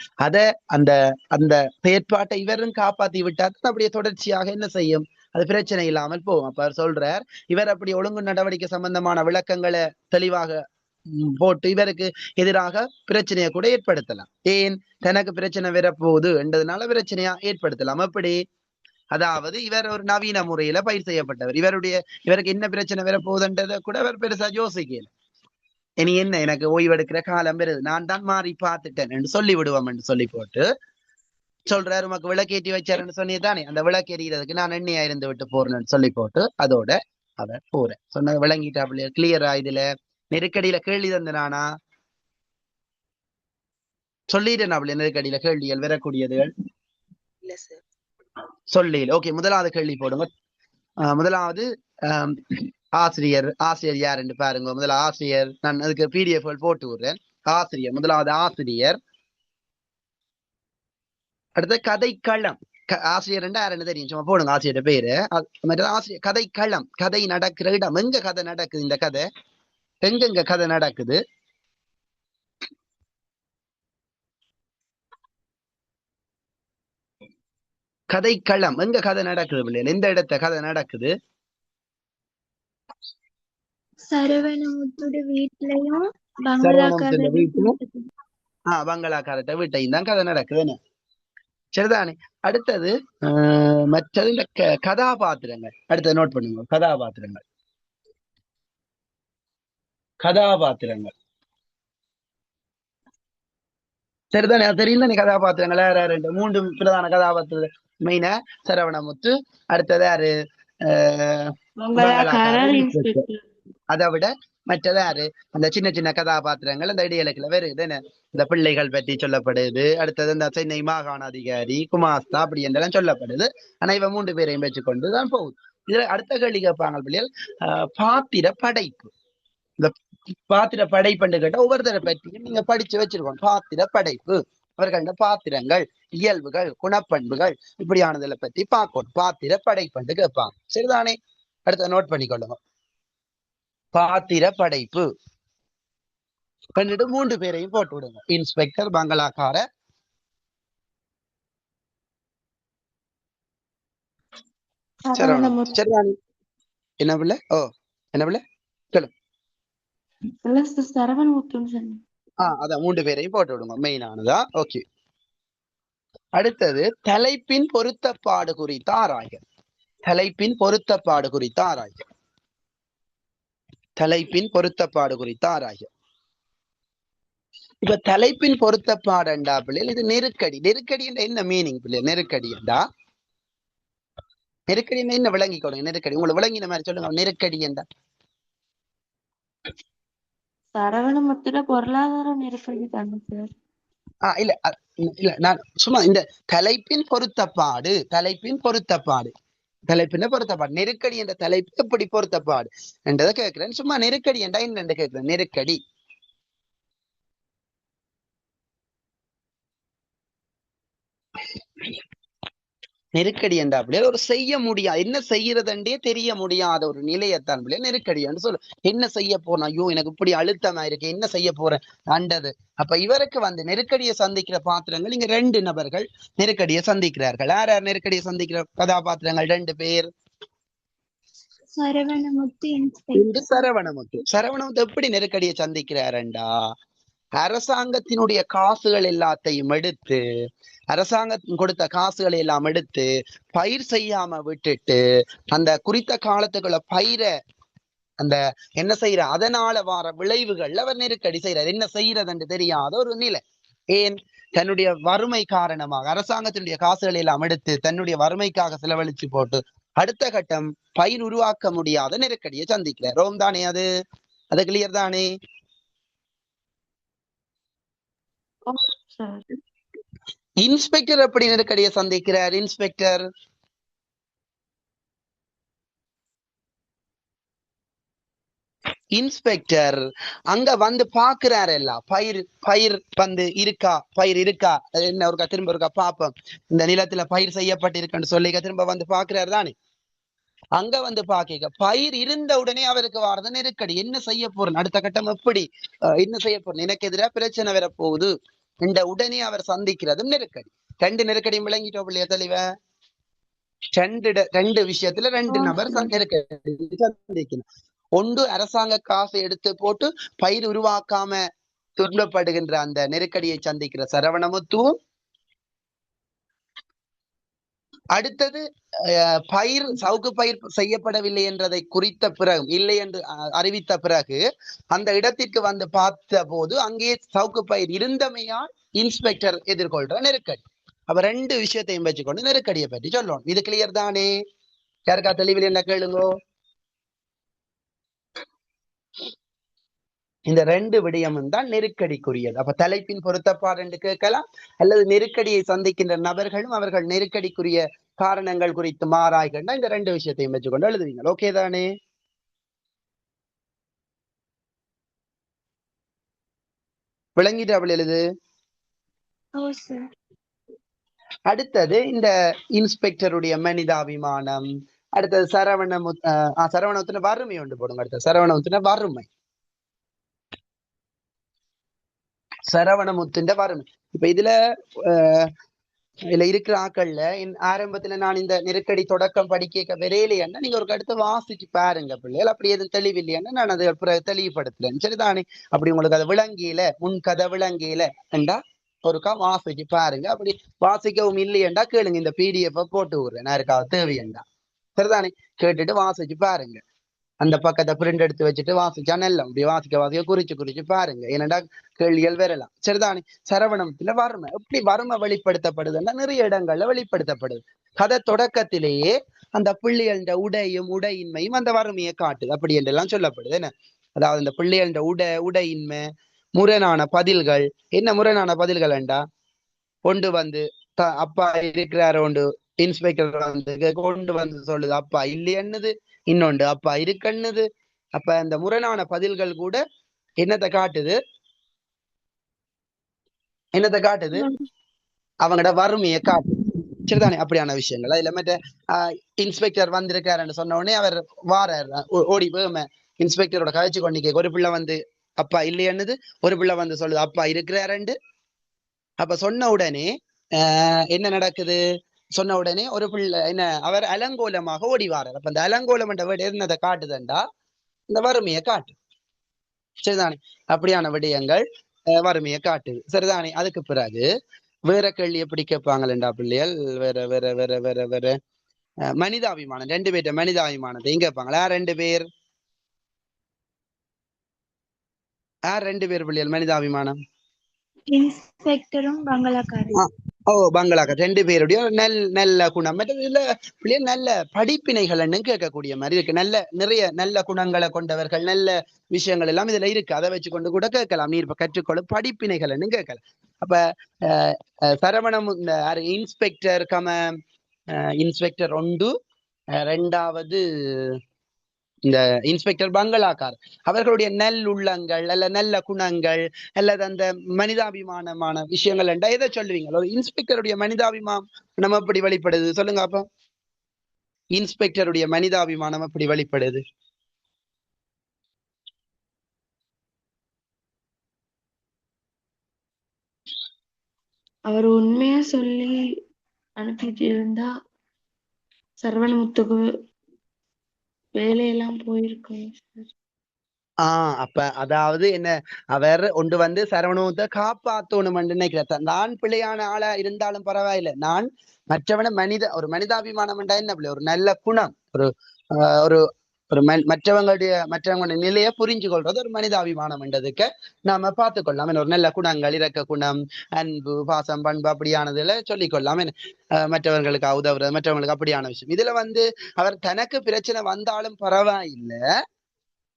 அந்த அந்த செயற்பாட்டை இவரும் காப்பாத்தி விட்டார். அப்படியே தொடர்ச்சியாக என்ன செய்யும், அது பிரச்சனை இல்லாமல் போகும். அப்ப அவர் சொல்றார், இவர் அப்படி ஒழுங்கு நடவடிக்கை சம்பந்தமான விளக்கங்களை தெளிவாக போட்டு இவருக்கு எதிராக பிரச்சனையை கூட ஏற்படுத்தலாம். ஏன்? தனக்கு பிரச்சனை வரப்போகுது என்றதுனால பிரச்சனையா ஏற்படுத்தலாம். அப்படி அதாவது இவர் ஒரு நவீன முறையில பயிர் செய்யப்பட்டவர், இவருக்கு என்ன பிரச்சனை வரப்போகுதுன்றதை கூட அவர் பெருசா யோசிக்கல. இனி என்ன, எனக்கு ஓய்வெடுக்கிற காலம் வருது, நான் தான் மாறி பார்த்துட்டேன் என்று சொல்லி விடுவோம் என்று சொல்லி போட்டு சொல்றாரு உமக்கு விளக்கேற்றி வச்சாருன்னு சொன்னீதானே, அந்த விளக்கு எரியறதுக்கு நான் எண்ணெயா இருந்து விட்டு போறேன்னு சொல்லி போட்டு அதோட அவர் போறேன் சொன்னது விளங்கிட்டா பிள்ளையா? கிளியரா? இதுல நெருக்கடியில கேள்வி தந்தனானா சொல்லிட்டேன் அப்படியே, நெருக்கடியில கேள்விகள் வரக்கூடியதுகள் இல்ல சார். சொல்லல. ஓகே, முதலாவது கேள்வி போடுங்க. முதலாவது ஆம், ஆசிரியர் யாருன்னு பாருங்க. முதல்ல ஆசிரியர், நான் அதுக்கு பிடிஎஃப் போட்டு விடுறேன். ஆசிரியர், முதலாவது ஆசிரியர். அடுத்த கதைக்களம். ஆசிரியர் யாருன்னு தெரியும், சும்மா போடுங்க ஆசிரியர் பேரு. ஆசிரியர் கதைக்களம், கதை நடக்கிற இடம். எங்க கதை நடக்குது? இந்த கதை எங்கெங்க கதை நடக்குது? கதைக்களம் எங்க கதை நடக்குது பிள்ளைகள்? எந்த இடத்த கதை நடக்குது? சரவணமுத்தோட வீட்லயும் சரவணமுத்துல பங்களாக்காரர் வீட்டு பங்களாக்காரத்தை வீட்டையும் தான் கதை நடக்குதுன்னு. சரிதானே? அடுத்தது மற்றது இந்த கதாபாத்திரங்கள். அடுத்தது நோட் பண்ணுங்க. கதாபாத்திரங்கள் கதாபாத்திரங்கள் சரிதானே? அது தெரியும் தானே? கதாபாத்திரங்கள் யார் யாரு? மூன்று பிரதான கதாபாத்திரம் மெயினா சரவணமுத்து, அடுத்தது யாரு? அதை விட மற்றது யாரு? அந்த சின்ன சின்ன கதாபாத்திரங்கள் அந்த இடையிலக்குல வருது. இந்த பிள்ளைகள் பற்றி சொல்லப்படுது. அடுத்தது இந்த சென்னை மாகாண அதிகாரி, குமாஸ்தா, அப்படி என்றெல்லாம் சொல்லப்படுது. ஆனா இவ மூன்று பேரையும் வச்சுக்கொண்டு தான் போகுது. இதுல அடுத்த கேள்வி கேட்பாங்க பிள்ளைகள், பாத்திர படைப்பு. இந்த பாத்திர படைப்புன்னு கேட்டா ஒவ்வொருத்தரை பற்றியும் நீங்க படிச்சு வச்சிருக்கோம். பாத்திர படைப்பு, அவர்கள பாத்திரங்கள், இயல்புகள், குணப்பண்புகள், இப்படியானதுல பத்தி பார்க்கணும். பாத்திர படைப்புன்னு கேட்பாங்க. சரிதானே? அடுத்த நோட் பண்ணிக்கொள்ளுங்க. பாத்திர படைப்பு பண்ணிட்டு மூன்று பேரையும் போட்டு விடுங்க. இன்ஸ்பெக்டர், பங்களாக்கார, சரிதானே? என்ன பிள்ளை? ஓ, என்ன பிள்ளை? அதான் மூன்று பேரையும் போட்டு விடுங்க. மெயினானதா? ஓகே. அடுத்தது தலைப்பின் பொருத்தப்பாடு குறித்த ஆராய்க. தலைப்பின் பொருத்தப்பாடு குறித்த ஆராய்க. தலைப்பின் பொருத்தப்பாடு குறித்த ஆராய்க. இப்ப தலைப்பின் பொருத்தப்பாடுண்டா பிள்ளைகள், இது நெருக்கடி. நெருக்கடி என்ற என்ன மீனிங் பிள்ளை? நெருக்கடி என்றா நெருக்கடி என்ன விளங்கிக்கொடுங்க. நெருக்கடி உங்களுக்கு விளங்கின மாதிரி சொல்லுங்க. நெருக்கடி என்றா சரவணமுத்துல பொருளாதார நெருக்கடி தானே சார்? இல்ல இல்ல, நான் சும்மா இந்த தலைப்பின் பொருத்தப்பாடு, தலைப்பின் பொருத்தப்பாடு, தலைப்பின் பொருத்தப்பாடு, நெருக்கடி என்ற தலைப்பு எப்படி பொருத்தப்பாடு என்றதை கேட்கிறேன். சும்மா நெருக்கடி என்றா என்ன கேட்கிறேன். நெருக்கடி நெருக்கடி என்றா பிள்ளைகள் ஒரு செய்ய முடியாது, என்ன செய்யறதுன்றே தெரிய முடியாத ஒரு நிலையத்தான் பிள்ளைகள் நெருக்கடி என்று சொல்லு. என்ன செய்ய போறேன், ஐயோ எனக்கு இப்படி அழுத்தமா இருக்கு, என்ன செய்ய போறேன் அண்டது. அப்ப இவருக்கு நெருக்கடியை சந்திக்கிற பாத்திரங்கள் இங்க ரெண்டு நபர்கள் நெருக்கடியை சந்திக்கிறார்கள். யார் யார் நெருக்கடியை சந்திக்கிற கதாபாத்திரங்கள்? ரெண்டு பேர். சரவணமுத்து, சரவணமுத்து எப்படி நெருக்கடியை சந்திக்கிறாரண்டா, அரசாங்கத்தினுடைய காசுகள் எல்லாத்தையும் எடுத்து, அரசாங்கம் கொடுத்த காசுகளை எல்லாம் எடுத்து பயிர் செய்யாம விட்டுட்டு அந்த குறித்த காலத்துக்குள்ள பயிரை அந்த என்ன செய்யற, அதனால வர விளைவுகள் அவர் நெருக்கடி செய்யறார். என்ன செய்யறதுன்னு தெரியாத ஒரு நிலை. ஏன்? தன்னுடைய வறுமை காரணமாக அரசாங்கத்தினுடைய காசுகளை எல்லாம் எடுத்து தன்னுடைய வறுமைக்காக செலவழிச்சு போட்டு அடுத்த கட்டம் பயிர் உருவாக்க முடியாத நெருக்கடியை சந்திக்கிறார். ரோம் தானே? அது கிளியர் தானே? இன்ஸ்பெக்டர் எப்படி நெருக்கடியை சந்திக்கிறார்? இன்ஸ்பெக்டர் அங்க வந்து பாக்குறாரு எல்லாம் பயிர் இருக்கா என்ன, ஒருக்கா திரும்ப ஒருக்கா பாப்போம், இந்த நிலத்துல பயிர் செய்யப்பட்டிருக்குன்னு சொல்லி திரும்ப வந்து பாக்குறாரு தானே. அங்க வந்து பாக்க பயிர் இருந்த உடனே அவருக்கு வாரது நெருக்கடி. என்ன செய்ய போறேன், அடுத்த கட்டம் எப்படி, என்ன செய்ய போறேன், எனக்கு எதிராக பிரச்சனை வரப்போகுது இந்த உடனே அவர் சந்திக்கிறதும் நெருக்கடி. ரெண்டு நெருக்கடியும் விளங்கிட்டோம் இல்லையா தெளிவ? ரெண்டு விஷயத்துல ரெண்டு நபர் நெருக்கடி சந்திக்கணும். ஒன்று அரசாங்க காசை எடுத்து போட்டு பயிர் உருவாக்காம துன்பப்படுகின்ற அந்த நெருக்கடியை சந்திக்கிற சரவணமுத்துவும், அடுத்தது சவுக்கு பயிர் செய்யப்படவில்லை என்றதை குறித்த பிறகு, இல்லை என்று அறிவித்த பிறகு அந்த இடத்திற்கு வந்து பார்த்த போது அங்கே சவுக்கு பயிர் இருந்தமையால் இன்ஸ்பெக்டர் எதிர்கொள்ற நெருக்கடி. அப்ப ரெண்டு விஷயத்தையும் வச்சுக்கொண்டு நெருக்கடியை பற்றி சொல்லணும். இது கிளியர் தானே? யாருக்கா தெளிவில் என்ன கேளுங்கோ? இந்த ரெண்டு விடயமும் தான் நெருக்கடிக்குரியது. அப்ப தலைப்பின் பொருத்தப்பாடு என்று கேட்கலாம், அல்லது நெருக்கடியை சந்திக்கின்ற நபர்களும் அவர்கள் நெருக்கடிக்குரிய காரணங்கள் குறித்து மாறாய்கண்டா இந்த ரெண்டு விஷயத்தையும் வச்சுக்கொண்டு எழுதுவீங்க. ஓகே தானே? விளங்கிட்டு அப்படி எழுது. அடுத்தது இந்த இன்ஸ்பெக்டருடைய மனிதாபிமானம். அடுத்தது சரவணமுத்தின வறுமை ஒன்று போடுங்க. அடுத்தது சரவணமுத்தின வறுமை. சரவணமுத்தின் வறுமை. இப்ப இதுல இருக்கிற ஆக்கள்ல ஆரம்பத்துல நான் இந்த நெருக்கடி தொடக்கம் படிக்க விரையிலையா நீங்க ஒரு கருத்தை வாசிச்சு பாருங்க பிள்ளைகள். அப்படி எதுவும் தெளிவில்லையான்னு நான் அதை தெளிவுபடுத்துறேன். சரிதானே? அப்படி உங்களுக்கு அதை விளங்கியில முன் கதை விளங்கியில என்றா ஒருக்கா வாசிச்சு பாருங்க. அப்படி வாசிக்கவும் இல்லையண்டா கேளுங்க, இந்த PDF போட்டு விடுறேன், நான் இருக்காவது தேவையண்டா. சரிதானே? கேட்டுட்டு வாசிச்சு பாருங்க. அந்த பக்கத்தை பிரிண்ட் எடுத்து வச்சுட்டு வாசிச்சா நல்ல அப்படி வாசிக்க குறிச்சு பாருங்க. ஏனண்டா கேள்விகள் வரலாம். சரிதானே? சரவணத்துல வறுமை எப்படி வறுமை வெளிப்படுத்தப்படுதுன்னா நிறைய இடங்கள்ல வெளிப்படுத்தப்படுது. கதை தொடக்கத்திலேயே அந்த பிள்ளைகள உடையின்மையும் அந்த வறுமையை காட்டுது. அப்படி என்றெல்லாம் சொல்லப்படுது. என்ன அதாவது இந்த பிள்ளைகள உடையின்மை, முரணான பதில்கள். என்ன முரணான பதில்கள் என்றா, கொண்டு வந்து அப்பா இருக்கிறார ஒன்று இன்ஸ்பெக்டர் வந்து கொண்டு வந்து சொல்லுது அப்பா இல்லையன்னுது, இன்னொன்று அப்பா இருக்கன்னுது. அப்ப இந்த முரணான பதில்கள் கூட என்னத்தை காட்டுது அவங்களோட வறுமையை காட்டுது. சரிதானே? அப்படியான விஷயங்கள். அதுல மற்ற இன்ஸ்பெக்டர் வந்திருக்காருன்னு சொன்ன உடனே அவர் வாரார், ஓடி போய் இன்ஸ்பெக்டரோட கழிச்சு கொண்டு ஒரு பிள்ளை வந்து அப்பா இல்லையன்னுது, ஒரு பிள்ளை வந்து சொல்லுது அப்பா இருக்கிறாருண்டு. அப்ப சொன்ன உடனே என்ன நடக்குது? சொன்ன உடனே ஒரு பிள்ளை என்ன அவர் அலங்கோலமாக ஓடிவாரார். அப்ப அந்த அலங்கோலம் என்ற விட என்னதை காட்டுதுண்டா இந்த வறுமையை காட்டு. சரிதானே? அப்படியான விடயங்கள் வறுமையை காட்டுது. சரிதானே? அதுக்கு பிறகு வேற கேள்வி எப்படி கேட்பாங்களா பிள்ளைகள்? வேற வேற வேற வேற வேற மனிதாபிமானம். ரெண்டு பேர்ட்ட மனிதாபிமானத்தை இங்க கேட்பாங்களா? ரெண்டு பேர் ரெண்டு பேர் பிள்ளைகள் மனிதாபிமானம். இன்ஸ்பெக்டரும் பங்களாக்காரரும். பங்களாக்கார் ரெண்டு பேருடைய நல்ல குணம். மற்றது இதுல பிள்ளைகள் நல்ல படிப்பினைகள்னு கேட்கக்கூடிய மாதிரி இருக்கு. நிறைய நல்ல குணங்களை கொண்டவர்கள், நல்ல விஷயங்கள் எல்லாம் இதுல இருக்கு. அதை வச்சு கொண்டு கூட கேட்கலாம். நீர் கற்றுக்கொள்ளும் படிப்பினைகள்னு கேட்கலாம். அப்ப சரவணம் இன்ஸ்பெக்டர் இன்ஸ்பெக்டர் ஒன்று, ரெண்டாவது இந்த இன்ஸ்பெக்டர் பங்களாக்கார் அவர்களுடைய நல்லுள்ளங்கள் அல்ல நல்ல குணங்கள் அல்லது அந்த மனிதாபிமானமான விஷயங்கள் என்றா எதை சொல்லுவீங்க? ஒரு இன்ஸ்பெக்டருடைய மனிதாபிமானம் எப்படி வெளிப்படுது சொல்லுங்க அப்ப. இன்ஸ்பெக்டருடைய மனிதாபிமானம் எப்படி வெளிப்படுது? அவர் உண்மையா சொல்லி அனுப்பிட்டு இருந்தா சரவணமுத்துக்கு வேலையெல்லாம் போயிருக்கும். அப்ப அதாவது என்ன, அவர் ஒன்று வந்து சரவணத்தை காப்பாத்தணும் என்று நினைக்கிறார். நான் பிள்ளையான ஆளா இருந்தாலும் பரவாயில்லை, நான் மற்றவன ஒரு மனிதாபிமானம் என்றா என்ன பிள்ளை, ஒரு நல்ல குணம், ஒரு ஒரு ஒரு மற்றவங்களுடைய நிலையை புரிஞ்சு கொள்றது ஒரு மனிதாபிமானம் என்றதுக்கு நாம பார்த்துக்கொள்ளலாம். ஒரு நல்ல குணங்கள், இரக்க குணம், அன்பு, பாசம், பண்பு அப்படியானதுல சொல்லிக்கொள்ளலாம். மற்றவர்களுக்கு உதவுறது, மற்றவங்களுக்கு அப்படியான விஷயம். இதுல வந்து அவர் தனக்கு பிரச்சனை வந்தாலும் பரவாயில்லை,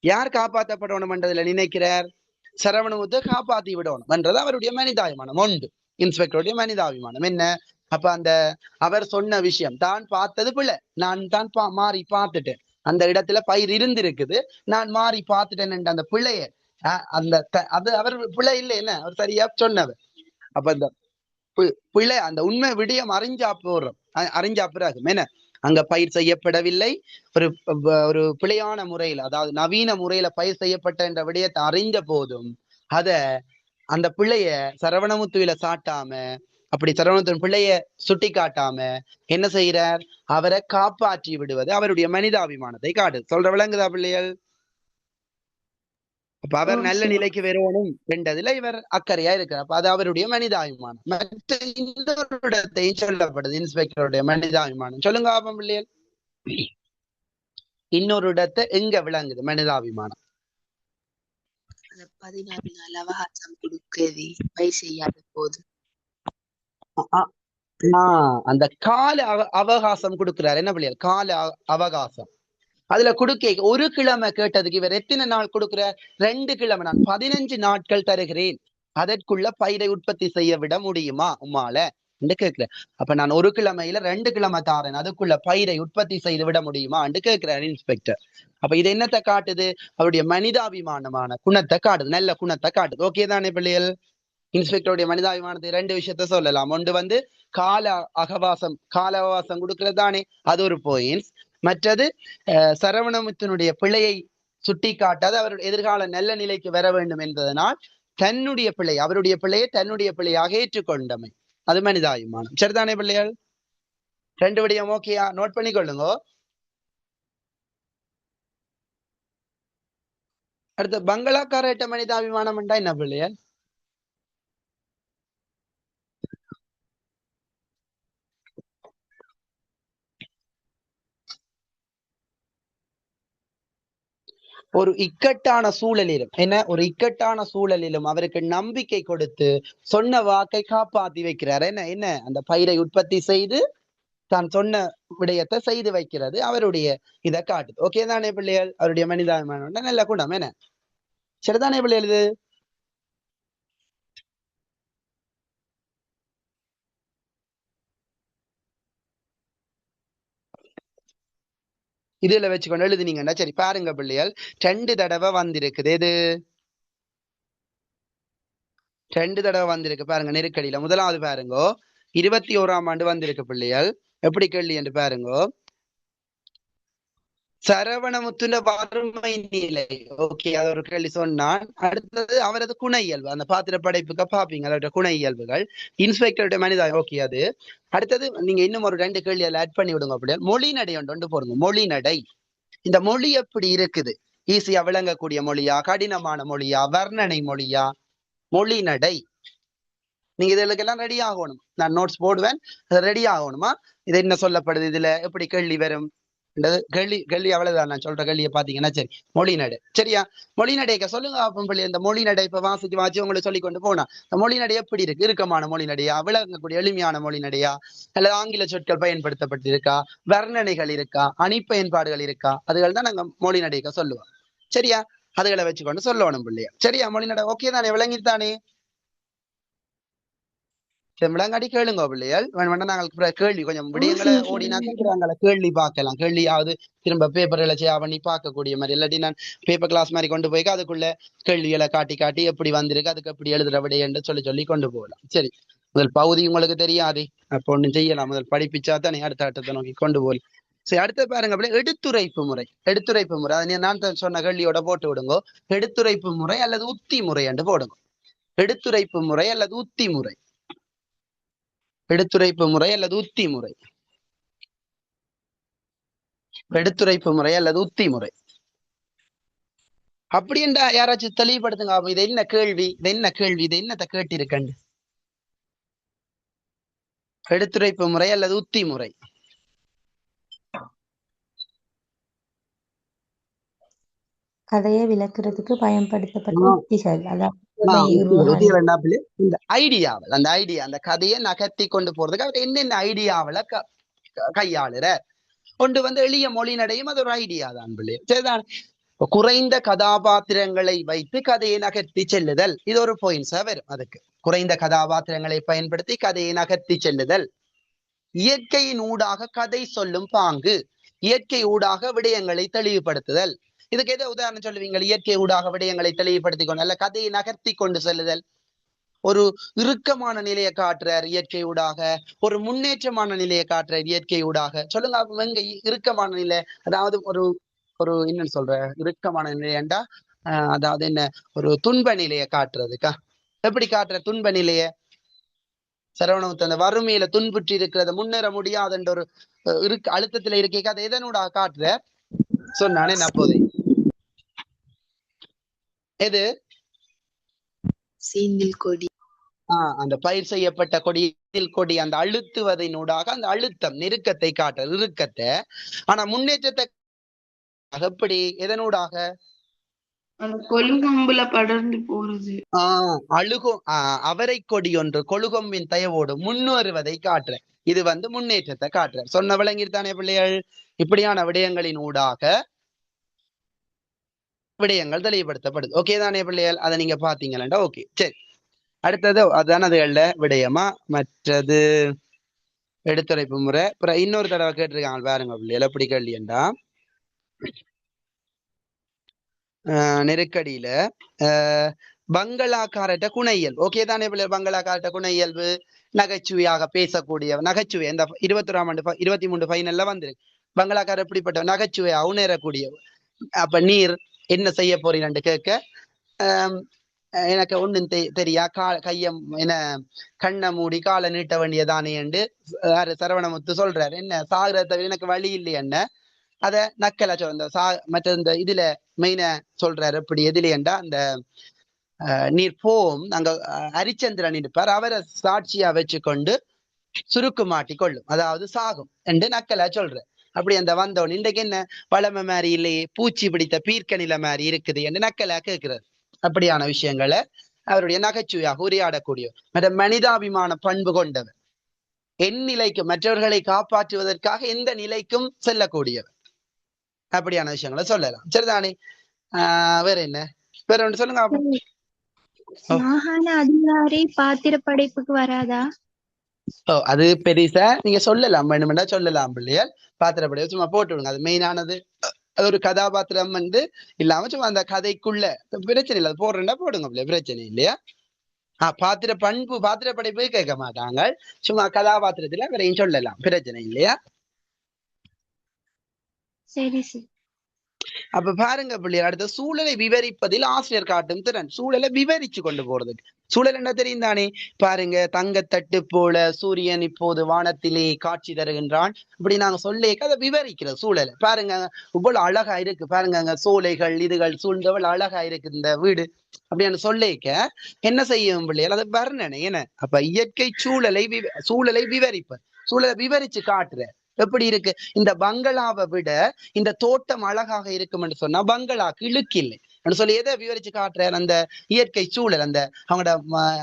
யார் காப்பாற்றப்படணும் என்றதுல நினைக்கிறார்? சரவணமுத்தை காப்பாற்றி விடணும் என்றது அவருடைய மனிதாபிமானம் உண்டு. இன்ஸ்பெக்டருடைய மனிதாபிமானம் என்ன? அப்ப அந்த அவர் சொன்ன விஷயம் தான் பார்த்தது பிள்ளை, நான் தான் மாறி பார்த்துட்டேன், அந்த இடத்துல பயிர் இருந்திருக்குது, நான் மாறி பார்த்துட்டேன் என்ற அந்த பிள்ளைய அந்த அது அவர் பிள்ளை இல்லை என்ன, அவர் சரியா சொன்னவர். அப்ப அந்த பிள்ளை அந்த உண்மை விடயம் அறிஞ்சா பிறகு என்ன அங்க பயிர் செய்யப்படவில்லை, ஒரு பிழையான முறையில், அதாவது நவீன முறையில பயிர் செய்யப்பட்ட என்ற விடயத்தை அறிஞ்ச போதும் அந்த பிள்ளைய சரவணமுத்துவில சாட்டாம, அப்படி சரவணத்தின் பிள்ளைய சுட்டி காட்டாம என்ன செய்யறார்? அவரை காப்பாற்றி விடுவது அவருடைய மனிதாபிமானத்தை காட்டு. சொல்ற விளங்குதா பிள்ளைகள்? அப்ப அவர் நல்ல நிலைக்கு வரணும் என்றதுல இவர் அக்கறையா இருக்கிறார். அப்ப அது அவருடைய மனிதாபிமானம். மற்ற இன்னொரு இடத்தையும் சொல்லப்படுது இன்ஸ்பெக்டருடைய மனிதாபிமானம். சொல்லுங்க ஆபம் பிள்ளைகள், இன்னொரு இடத்தை எங்க விளங்குது மனிதாபிமானம்? 14 நாள் அவகாசம் கொடுக்கிறது பயிர் செய்யாத போது. அந்த கால அவகாசம் கொடுக்கிறார். என்ன பிள்ளைகள்? கால அவகாசம். அதுல கொடுக்க ஒரு கிழமை கேட்டதுக்கு இவர் எத்தனை நாள் கொடுக்கிற? 2 கிழமை. நான் 15 நாட்கள் தருகிறேன், அதற்குள்ள பயிரை உற்பத்தி செய்ய விட முடியுமா உம்மால என்று கேட்கிறேன். அப்ப நான் ஒரு கிழமையில 2 கிழமை தாரேன், அதுக்குள்ள பயிரை உற்பத்தி செய்து விட முடியுமா என்று கேட்கிறார் இன்ஸ்பெக்டர். அப்ப இது என்னத்தை காட்டுது? அவருடைய மனிதாபிமானமான குணத்தை காட்டுது, நல்ல குணத்தை காட்டுது. ஓகே தானே பிள்ளைகள்? இன்ஸ்பெக்டருடைய மனிதாபிமானத்தை 2 விஷயத்த சொல்லலாம். ஒன்று வந்து கால அவகாசம் கொடுக்கிறது தானே, அது ஒரு பாயிண்ட்ஸ். மற்றது சரவணமுத்தினுடைய பிழையை சுட்டி காட்டாது அவருடைய எதிர்கால நல்ல நிலைக்கு வர வேண்டும் என்பதனால் தன்னுடைய பிழை, அவருடைய பிழையை தன்னுடைய பிழையாக ஏற்றுக்கொண்டமை, அது மனிதாபிமானம். சரிதானே பிள்ளைகள்? 2 விடயம் ஓகேயா? நோட் பண்ணிக்கொள்ளுங்க. அடுத்த பங்களாக்காரட்ட மனிதாபிமானம் என்றா என்ன பிள்ளைகள்? ஒரு இக்கட்டான சூழலிலும் அவருக்கு நம்பிக்கை கொடுத்து சொன்ன வாக்கை காப்பாத்தி வைக்கிறார். என்ன அந்த பயிரை உற்பத்தி செய்து தான் சொன்ன விடயத்தை செய்து வைக்கிறது அவருடைய இதை காட்டுது. ஓகே தானே பிள்ளைகள்? அவருடைய மனிதாபிமானம் நல்ல குணம். என்ன சரிதானே பிள்ளைகள்? இது இதுல வச்சுக்கொண்டு எழுதினீங்கன்னா சரி. பாருங்க பிள்ளைகள், 2 தடவை வந்திருக்குது. இது 2 தடவை வந்திருக்கு பாருங்க நெருக்கடியில. முதலாவது பாருங்க 21ஆம் ஆண்டு வந்திருக்கு பிள்ளைகள். எப்படி கேள்வி என்று பாருங்க. சரவணமுத்துன வறுமை நிலை. ஓகே, அது ஒரு கேள்வி சொன்னான். அடுத்தது அவரது குண இயல்பு, அந்த பாத்திர படைப்புக்கு பாப்பீங்க அவருடைய குண இயல்புகள். இன்ஸ்பெக்டருடைய மனிதா. ஓகே, அது அடுத்தது நீங்க இன்னும் ஒரு 2 கேள்வி அதில் ஆட் பண்ணி விடுங்க அப்படியே. மொழி நடை ஒன்று போடுங்க. மொழி நடை. இந்த மொழி எப்படி இருக்குது? ஈஸியா விளங்கக்கூடிய மொழியா, கடினமான மொழியா, வர்ணனை மொழியா? மொழி நடை. நீங்க இதுக்கெல்லாம் ரெடி ஆகணும். நான் நோட்ஸ் போடுவேன், ரெடி ஆகணுமா? இது என்ன சொல்லப்படுது, இதுல எப்படி கேள்வி வரும்? கேள்வி அவ்வளவுதான். நான் சொல்ற கேள்வியை பாத்தீங்கன்னா சரி. மொழி நடை. சரியா? மொழி நடைக்க சொல்லுங்க அப்படி. இந்த மொழி நடை இப்ப வாசி உங்களுக்கு சொல்லி கொண்டு போனா இந்த மொழி நடை எப்படி இருக்கு? இறுக்கமான மொழி நடையா, விளங்கக்கூடிய எளிமையான மொழி நடையா, அல்லது ஆங்கில சொற்கள் பயன்படுத்தப்பட்டிருக்கா, வர்ணனைகள் இருக்கா, அணிப்பயன்பாடுகள் இருக்கா? அதுகள் தான் நாங்க மொழி நடைக்க சொல்லுவோம். சரியா? அதுகளை வச்சுக்கொண்டு சொல்லணும் பிள்ளையா. சரியா? மொழி நடை ஓகே தானே? விளங்கித்தானே? விளங்காடி கேளுங்க பிள்ளைகள். வேணும் நாங்கள் கேள்வி கொஞ்சம் விடயங்களை ஓடினாக்க கேள்வி பார்க்கலாம். கேள்வியாவது திரும்ப பேப்பர்களை செய்ய பண்ணி பார்க்கக்கூடிய மாதிரி. இல்லாட்டி நான் பேப்பர் கிளாஸ் மாதிரி கொண்டு போய் அதுக்குள்ள கேள்விகளை காட்டி எப்படி வந்திருக்கு, அதுக்கு எப்படி எழுதுற விடையன்னு சொல்லி கொண்டு போகலாம். சரி, முதல் பகுதி உங்களுக்கு தெரியாது, அப்போ ஒன்றும் செய்யலாம். முதல் படிப்பிச்சா தானே அடுத்த ஆட்டத்தை நோக்கி கொண்டு போகலாம். சரி, அடுத்த பாருங்க அப்படியே எடுத்துரைப்பு முறை. அதை நான் சொன்ன கேள்வியோட போட்டு விடுங்க. எடுத்துரைப்பு முறை அல்லது உத்தி முறை என்று போடுங்க. எடுத்துரைப்பு முறை அல்லது உத்தி முறை. எடுத்துரைப்பு முறை அல்லது உத்தி முறை. எடுத்துரைப்பு முறை அல்லது உத்தி முறை. அப்படி என்றா யாராச்சும் தெளிவுபடுத்துங்க. இது என்ன கேள்வி, இது என்னத்தை கேட்டிருக்கண்டு? எடுத்துரைப்பு முறை அல்லது உத்தி முறை. கதையை விளக்குறதுக்கு பயன்படுத்தப்பட்ட உத்திகள். இந்த ஐடியாவல், அந்த கதையை நகர்த்தி கொண்டு போறதுக்கு அவர் என்னென்ன ஐடியாவில கையாளுற கொண்டு வந்து எளிய மொழி நடையும் அது ஒரு ஐடியா தான் பிள்ளை. சரிதான்? குறைந்த கதாபாத்திரங்களை வைத்து கதையை நகர்த்தி செல்லுதல், இது ஒரு பாயிண்ட்ஸா வரும். அதுக்கு குறைந்த கதாபாத்திரங்களை பயன்படுத்தி கதையை நகர்த்தி செல்லுதல். இயற்கையின் ஊடாக கதை சொல்லும் பாங்கு, இயற்கை ஊடாக விடயங்களை தெளிவுபடுத்துதல். இதுக்கு எதை உதாரணம் சொல்லுவீங்க? இயற்கை ஊடாக விடயங்களை தெளிவுபடுத்தி கொண்டு அல்ல கதையை நகர்த்தி கொண்டு செல்லுதல். ஒரு இறுக்கமான நிலையை காட்டுறார் இயற்கை ஊடாக, ஒரு முன்னேற்றமான நிலையை காட்டுறார் இயற்கை ஊடாக. சொல்லுங்க எங்க இறுக்கமான நிலை? அதாவது ஒரு என்னன்னு சொல்ற இறுக்கமான நிலையண்டா, அதாவது என்ன, ஒரு துன்ப நிலையை காட்டுறதுக்கா? எப்படி காட்டுற துன்ப நிலைய? சரவணமுத்து அந்த வறுமையில துன்புற்றி இருக்கிறத, முன்னேற முடியாதுன்ற ஒரு அழுத்தத்துல இருக்கே, அதை எதனூடாக காட்டுற சொன்னானே அப்போது. எது? சீந்தில் கொடி. அந்த பயிர் செய்யப்பட்ட கொடி அந்த அழுத்துவதனூடாக அந்த அழுத்தம் நெருக்கத்தை காட்டுற இறுக்கத்தை. ஆனா முன்னேற்றத்தை எப்படி? எதனூடாக? அந்த கொழுங்கம்புல படர்ந்து போறது. அவரை கொடி ஒன்று கொழுகொம்பின் தயவோடு முன்னேறுவதை காட்டுற. இது முன்னேற்றத்தை காட்டுற. சொன்ன விளங்கிட்டானே பிள்ளைகள்? இப்படியான விடயங்களின் ஊடாக விடயங்கள் தெளிவுபடுத்தப்படுது. ஓகே தானே பிள்ளைகள்? அதை நீங்க பாத்தீங்களா? ஓகே, சரி. அடுத்தது அதுதான் அதுகள்ல விடயமா. மற்றது எடுத்துரைப்பு முறை. அப்புறம் இன்னொரு தடவை கேட்டிருக்காங்க பாருங்க பிள்ளைகள், எப்படி கேள்வியண்டா நெருக்கடியில பங்களாக்காரட்ட குணையல். ஓகே தானே பிள்ளைகள்? பங்களாக்காரட்ட குணையல்பு நகைச்சுவையாக பேசக்கூடிய நகைச்சுவை. இந்த 21ஆம் ஆண்டு 23 ஃபைனல்ல வந்துருக்கு. பங்களாக்காரர் எப்படிப்பட்ட நகைச்சுவையா உணரக்கூடிய. அப்ப நீர் என்ன செய்ய போறீங்கன்னு கேட்க எனக்கு ஒண்ணும் தெரியா கையம் என்ன கண்ணை மூடி காலை நீட்ட வேண்டியதானே என்று சரவணமுத்து சொல்றாரு. என்ன சாகிறத எனக்கு வழி இல்லை என்ன அத நக்கலா சொல்ற மற்ற இந்த இதுல மெயினா சொல்றாரு. எப்படி எதுலையண்டா அந்த நீர் போம் அங்க ஹரிச்சந்திரன் இருப்பார், அவரை சாட்சியா வச்சு கொண்டு சுருக்கு மாட்டி கொள்ளும், அதாவது சாகும் என்று நக்கலா சொல்ற. அப்படி அந்த வந்தவன் இன்றைக்கு என்ன பழமை மாதிரி இல்லையே, பூச்சி பிடித்த பீர்க்கணில மாதிரி இருக்குது என்று நக்கலா கேட்கிறார். அப்படியான விஷயங்களை அவருடைய நகைச்சுவையாக உரையாடக்கூடிய மனிதாபிமான பண்பு கொண்டவர், என் நிலைக்கும் மற்றவர்களை காப்பாற்றுவதற்காக எந்த நிலைக்கும் செல்லக்கூடியவர். அப்படியான விஷயங்களை சொல்லலாம். சரிதானே? வேற என்ன, வேற ஒன்று சொல்லுங்க. மாகாண அதிகாரி பாத்திர படைப்புக்கு வராதா? அது பெருசா நீங்க சொல்லலாம், வேணுமெண்டா சொல்லலாம் பிள்ளைகள். பாத்திர படைப்பு சும்மா போட்டு விடுங்க. அது மெயினானது. அது ஒரு கதாபாத்திரம் இல்லாம சும்மா அந்த கதைக்குள்ள பிரச்சனை இல்லை, போடுறா போடுங்க பிள்ளை, பிரச்சனை இல்லையா? பாத்திர பண்பு பாத்திர படைப்பு கேட்க மாட்டாங்க, சும்மா கதாபாத்திரத்துல வரையும் சொல்லலாம், பிரச்சனை இல்லையா? சரி சரி. அப்ப பாருங்க பிள்ளைகள், அடுத்த சூழலை விவரிப்பதில் ஆசிரியர் காட்டும் திறன். சூழலை விவரிச்சு கொண்டு போறதுக்கு. சூழல் என்ன தெரியும் தானே? பாருங்க, தங்கத்தட்டு போல சூரியன் இப்போது வானத்திலே காட்சி தருகின்றான். இப்படி நாங்க சொல்லிக்க அதை விவரிக்கிற சூழலை பாருங்க, இவ்வளவு அழகா இருக்கு பாருங்க, அங்க சோலைகள் இதுகள் சூழ்ந்தவள் அழகா இருக்கு இந்த வீடு அப்படின்னு சொல்லிக்க என்ன செய்யும் பிள்ளைகள்? அது வர்ணனை என்ன. அப்ப இயற்கை சூழலை விவரிப்ப, சூழலை விவரிச்சு காட்டுற. எப்படி இருக்கு இந்த பங்களாவை விட இந்த தோட்டம் அழகாக இருக்கும் என்று சொன்னா பங்களாக்கு இழுக்கில்லை சொல்லி எதை விவரிச்சு காட்டுறாரு? அந்த இயற்கை சூழல், அந்த அவங்களோட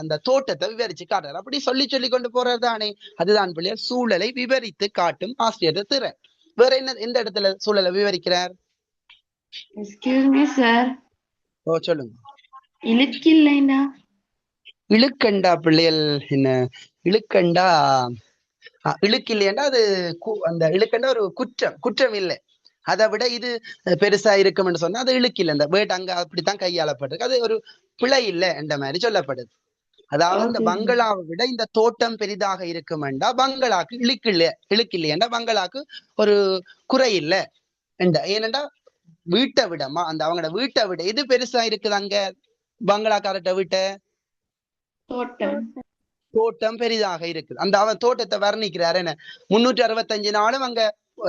அந்த தோட்டத்தை விவரிச்சு காட்டுறாரு. அப்படி சொல்லி கொண்டு போறதுதானே. அதுதான் பிள்ளையார் சூழலை விவரித்து காட்டும் ஆசிரியர் திறன். வேற என்ன எந்த இடத்துல சூழலை விவரிக்கிறார்? சொல்லுங்க. இழுக்கில்லைண்டா இழுக்கண்டா பிள்ளைகள் என்ன இழுக்கண்டா? இழுக்கில்லையண்டா அது அந்த இழுக்கண்டா ஒரு குற்றம் இல்லை. அதை விட இது பெருசா இருக்கும் என்று சொன்னா அது இழுக்கில்லை. அந்த வேர்ட் அங்க அப்படித்தான் கையாளப்பட்டிருக்கு. அது ஒரு பிழை இல்லை என்ற மாதிரி சொல்லப்படுது. அதாவது இந்த பங்களாவை விட இந்த தோட்டம் பெரிதாக இருக்குமெண்டா பங்களாக்கு இழுக்கில்லையண்டா பங்களாக்கு ஒரு குறை இல்லை என்ற. ஏனென்றா வீட்டை விடமா அந்த அவங்களோட வீட்டை விட எது பெருசா இருக்குது அங்க பங்களாக்காரட்ட வீட்டை? தோட்டம் பெரிதாக இருக்குது. அந்த அவன் தோட்டத்தை வர்ணிக்கிறார். என்ன 365 நாளும் அங்க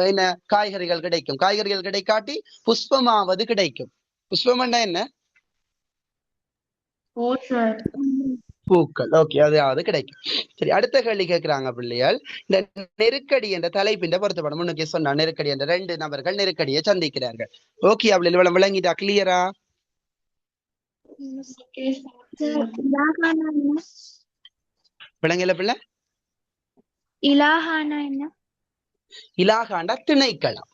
என்ன காய்கறிகள் கிடைக்கும். காய்கறிகள் கிடைக்காட்டி புஷ்பமாவது கிடைக்கும். புஷ்பம்னா என்ன? பூக்கள். ஓகே, அதாவது கிடைக்கும். சரி, அடுத்த கேள்வி கேட்கிறாங்க பிள்ளைகள். இந்த நெருக்கடி என்ற தலைப்பின் பொருத்தப்படும். முன்னுக்கே சொன்னா நெருக்கடி என்ற 2 நபர்கள் நெருக்கடியை சந்திக்கிறார்கள். ஓகே, அவள் விளங்கிட்டா? கிளியரா? விளங்கல பிள்ளை? இலாஹானா என்ன? இலாகாண்டா திணைக்களம்.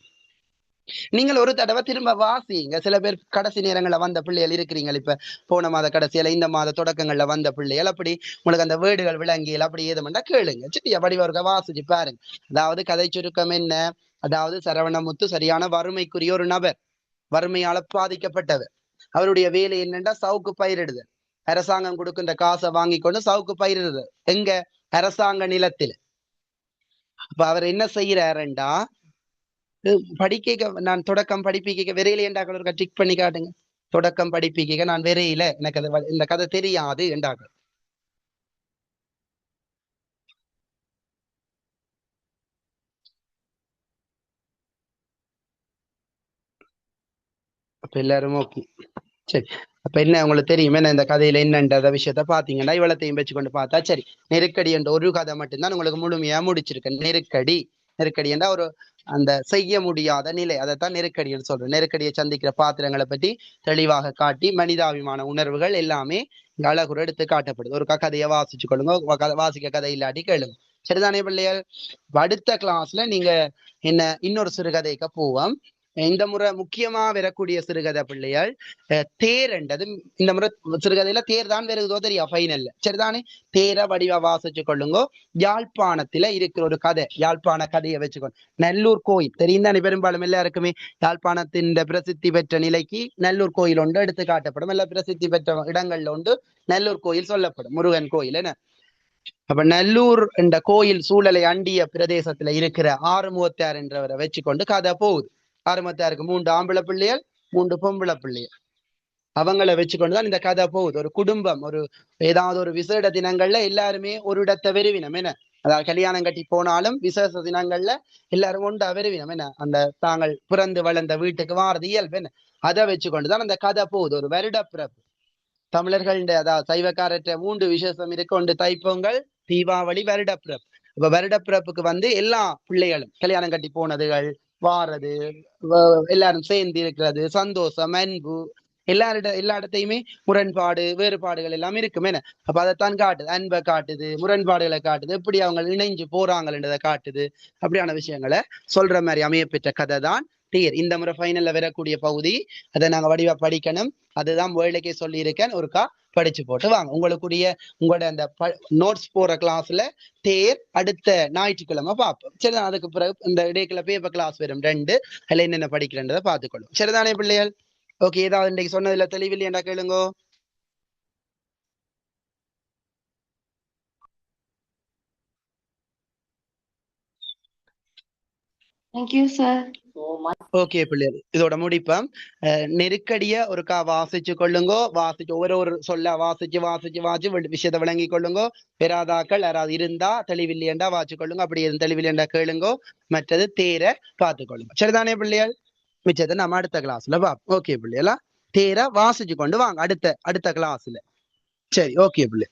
நீங்கள் ஒரு தடவை திரும்ப வாசிங்க. சில பேர் கடைசி நேரங்கள்ல வந்த பிள்ளைகள் இருக்கிறீங்க, இப்ப போன மாத கடைசியில இந்த மாத தொடக்கங்கள்ல வந்த பிள்ளைகள், அப்படி உங்களுக்கு அந்த வேர்டுகள் விளங்கியல் அப்படி ஏதுமெண்டா கேளுங்க. சரியா? படிவர்க வாசிச்சு பாருங்க. அதாவது கதை சுருக்கம் என்ன? அதாவது சரவணமுத்து சரியான வறுமைக்குரிய ஒரு நபர், வறுமையால பாதிக்கப்பட்டவர். அவருடைய வேலை என்னன்னா சவுக்கு பயிரிடுதல். அரசாங்கம் கொடுக்கின்ற காசை வாங்கி கொண்டு சவுக்கு பயிரிடுதல் எங்க? அரசாங்க நிலத்தில். அப்ப அவர் என்ன செய்யறாருண்டா, படிக்க நான் தொடக்கம் படிப்பிக்க விரையில என்றாக்கள் ஒரு டிக் பண்ணி காட்டுங்க. தொடக்கம் படிப்பிக்க நான் விரையில, எனக்கு அது இந்த கதை தெரியாது என்றாக்கள். அப்ப எல்லாரும் ஓகே. சரி, அப்ப என்ன உங்களுக்கு தெரியும் என்ன இந்த கதையில என்னன்ற விஷயத்த பாத்தீங்கன்னா இவ்வளத்தையும் வச்சுக்கொண்டு பார்த்தா சரி. நெருக்கடி என்ற ஒரு கதை மட்டும்தான் உங்களுக்கு முழுமையா முடிச்சிருக்கேன். நெருக்கடி என்றா ஒரு அந்த செய்ய முடியாத நிலை, அதைத்தான் நெருக்கடின்னு சொல்றோம். நெருக்கடியை சந்திக்கிற பாத்திரங்களை பற்றி தெளிவாக காட்டி மனிதாபிமான உணர்வுகள் எல்லாமே இங்க அழகுற எடுத்து காட்டப்படுது. ஒரு கதையை வாசிச்சு கொள்ளுங்க, வாசிக்க கதை இல்லாட்டி கேளுங்க. சரிதானே பிள்ளைகள்? அடுத்த கிளாஸ்ல நீங்க என்ன இன்னொரு சிறுகதைக்கு போவோம். இந்த முறை முக்கியமா வரக்கூடிய சிறுகதை பிள்ளைகள் தேர் என்றது. இந்த முறை சிறுகதையில தேர் தான் வருதோ தெரியா ஃபைனல்ல. சரிதானே? தேரை வடிவா வாசிச்சு கொள்ளுங்க. யாழ்ப்பாணத்துல இருக்கிற ஒரு கதை, யாழ்ப்பாண கதையை வச்சுக்கொண்டு நல்லூர் கோயில் தெரியும் தானே பெரும்பாலும் எல்லாருக்குமே. யாழ்ப்பாணத்தின் பிரசித்தி பெற்ற நிலைக்கு நல்லூர் கோயில் ஒன்று எடுத்து காட்டப்படும். எல்லா பிரசித்தி பெற்ற இடங்கள்ல ஒன்று நல்லூர் கோயில் சொல்லப்படும், முருகன் கோயில். என்ன அப்ப நல்லூர் என்ற கோயில் சூழலை அண்டிய பிரதேசத்துல இருக்கிற ஆறுமுகத்தார் என்றவரை வச்சுக்கொண்டு கதை போகுது. ஆறுமுகத்தாருக்கு 3 ஆம்பளை பிள்ளைகள் 3 பொம்பளை பிள்ளைகள், அவங்கள வச்சுக்கொண்டுதான் இந்த கதை போகுது. ஒரு குடும்பம் ஒரு ஏதாவது ஒரு விசேட தினங்கள்ல எல்லாருமே ஒரு இடத்தை வெறுவினம். என்ன அதாவது கல்யாணம் கட்டி போனாலும் விசேஷ தினங்கள்ல எல்லாரும் ஒன்றா வெறுவினம். என்ன அந்த தாங்கள் பிறந்து வளர்ந்த வீட்டுக்கு வாரது இயல்பு. என்ன அதை வச்சுக்கொண்டுதான் அந்த கதை போகுது. ஒரு வருட பிறப்பு தமிழர்கள் அதாவது சைவக்காரற்ற 3 விசேஷம் இருக்கு. ஒன்று தைப்பொங்கல், தீபாவளி, வருடப்பிறப்பு. இப்ப வருடப்பிறப்புக்கு எல்லா பிள்ளைகளும் கல்யாணம் கட்டி போனதுகள் வாரது, எல்லாரும் சேர்ந்து இருக்கிறது, சந்தோஷம், அன்பு, எல்லா இடத்தையுமே முரண்பாடு வேறுபாடுகள் எல்லாம் இருக்குமே. அப்ப அதைத்தான் காட்டுது, அன்பை காட்டுது, முரண்பாடுகளை காட்டுது, எப்படி அவங்க இணைஞ்சு போறாங்கன்றதை காட்டுது. அப்படியான விஷயங்களை சொல்ற மாதிரி அமையப்பெற்ற கதை தான் தேர். இந்த முறை ஃபைனல்ல வரக்கூடிய பகுதி, அதை நாங்க வடிவா படிக்கணும். அதுதான் வேலைக்கே சொல்லி இருக்கேன். ஒருக்கா படிச்சு போட்டு வாங்க. உங்களோட அந்த நோட்ஸ் போற கிளாஸ்ல தேர் அடுத்த ஞாயிற்றுக்கிழமை பார்ப்போம். சரிதான்? அதுக்கு பிறகு இந்த இடைக்குள்ள பேப்பர் கிளாஸ் வரும் 2, அதுல என்னென்ன படிக்கிறேன்றதை பார்த்துக்கொள்ளும். சரிதானே பிள்ளைகள்? ஓகே, ஏதாவது இன்றைக்கு சொன்னதுல தெளிவில்லையா கேளுங்க. Thank you sir. ஓகே பிள்ளைகள், இதோட முடிப்போம். நெருக்கடிய ஒருக்கா வாசிச்சு கொள்ளுங்கோ. வாசிச்சு ஒவ்வொரு சொல்ல வாசிச்சு விஷயத்தை விளங்கி கொள்ளுங்கோ. பெறாதாக்கள் யாராவது இருந்தா தெளிவில்லையண்டா வாசிச்சு கொள்ளுங்க. அப்படி எதுவும் தெளிவில்லையண்டா கேளுங்கோ. மற்றது தேரை பார்த்து கொள்ளுங்க. சரிதானே பிள்ளைகள்? மிச்சத்தை நம்ம அடுத்த கிளாஸ்ல பார்ப்போம். ஓகே பிள்ளைகளா? தேரை வாசிச்சு கொண்டு வாங்க அடுத்த கிளாஸ்ல. சரி, ஓகே பிள்ளை.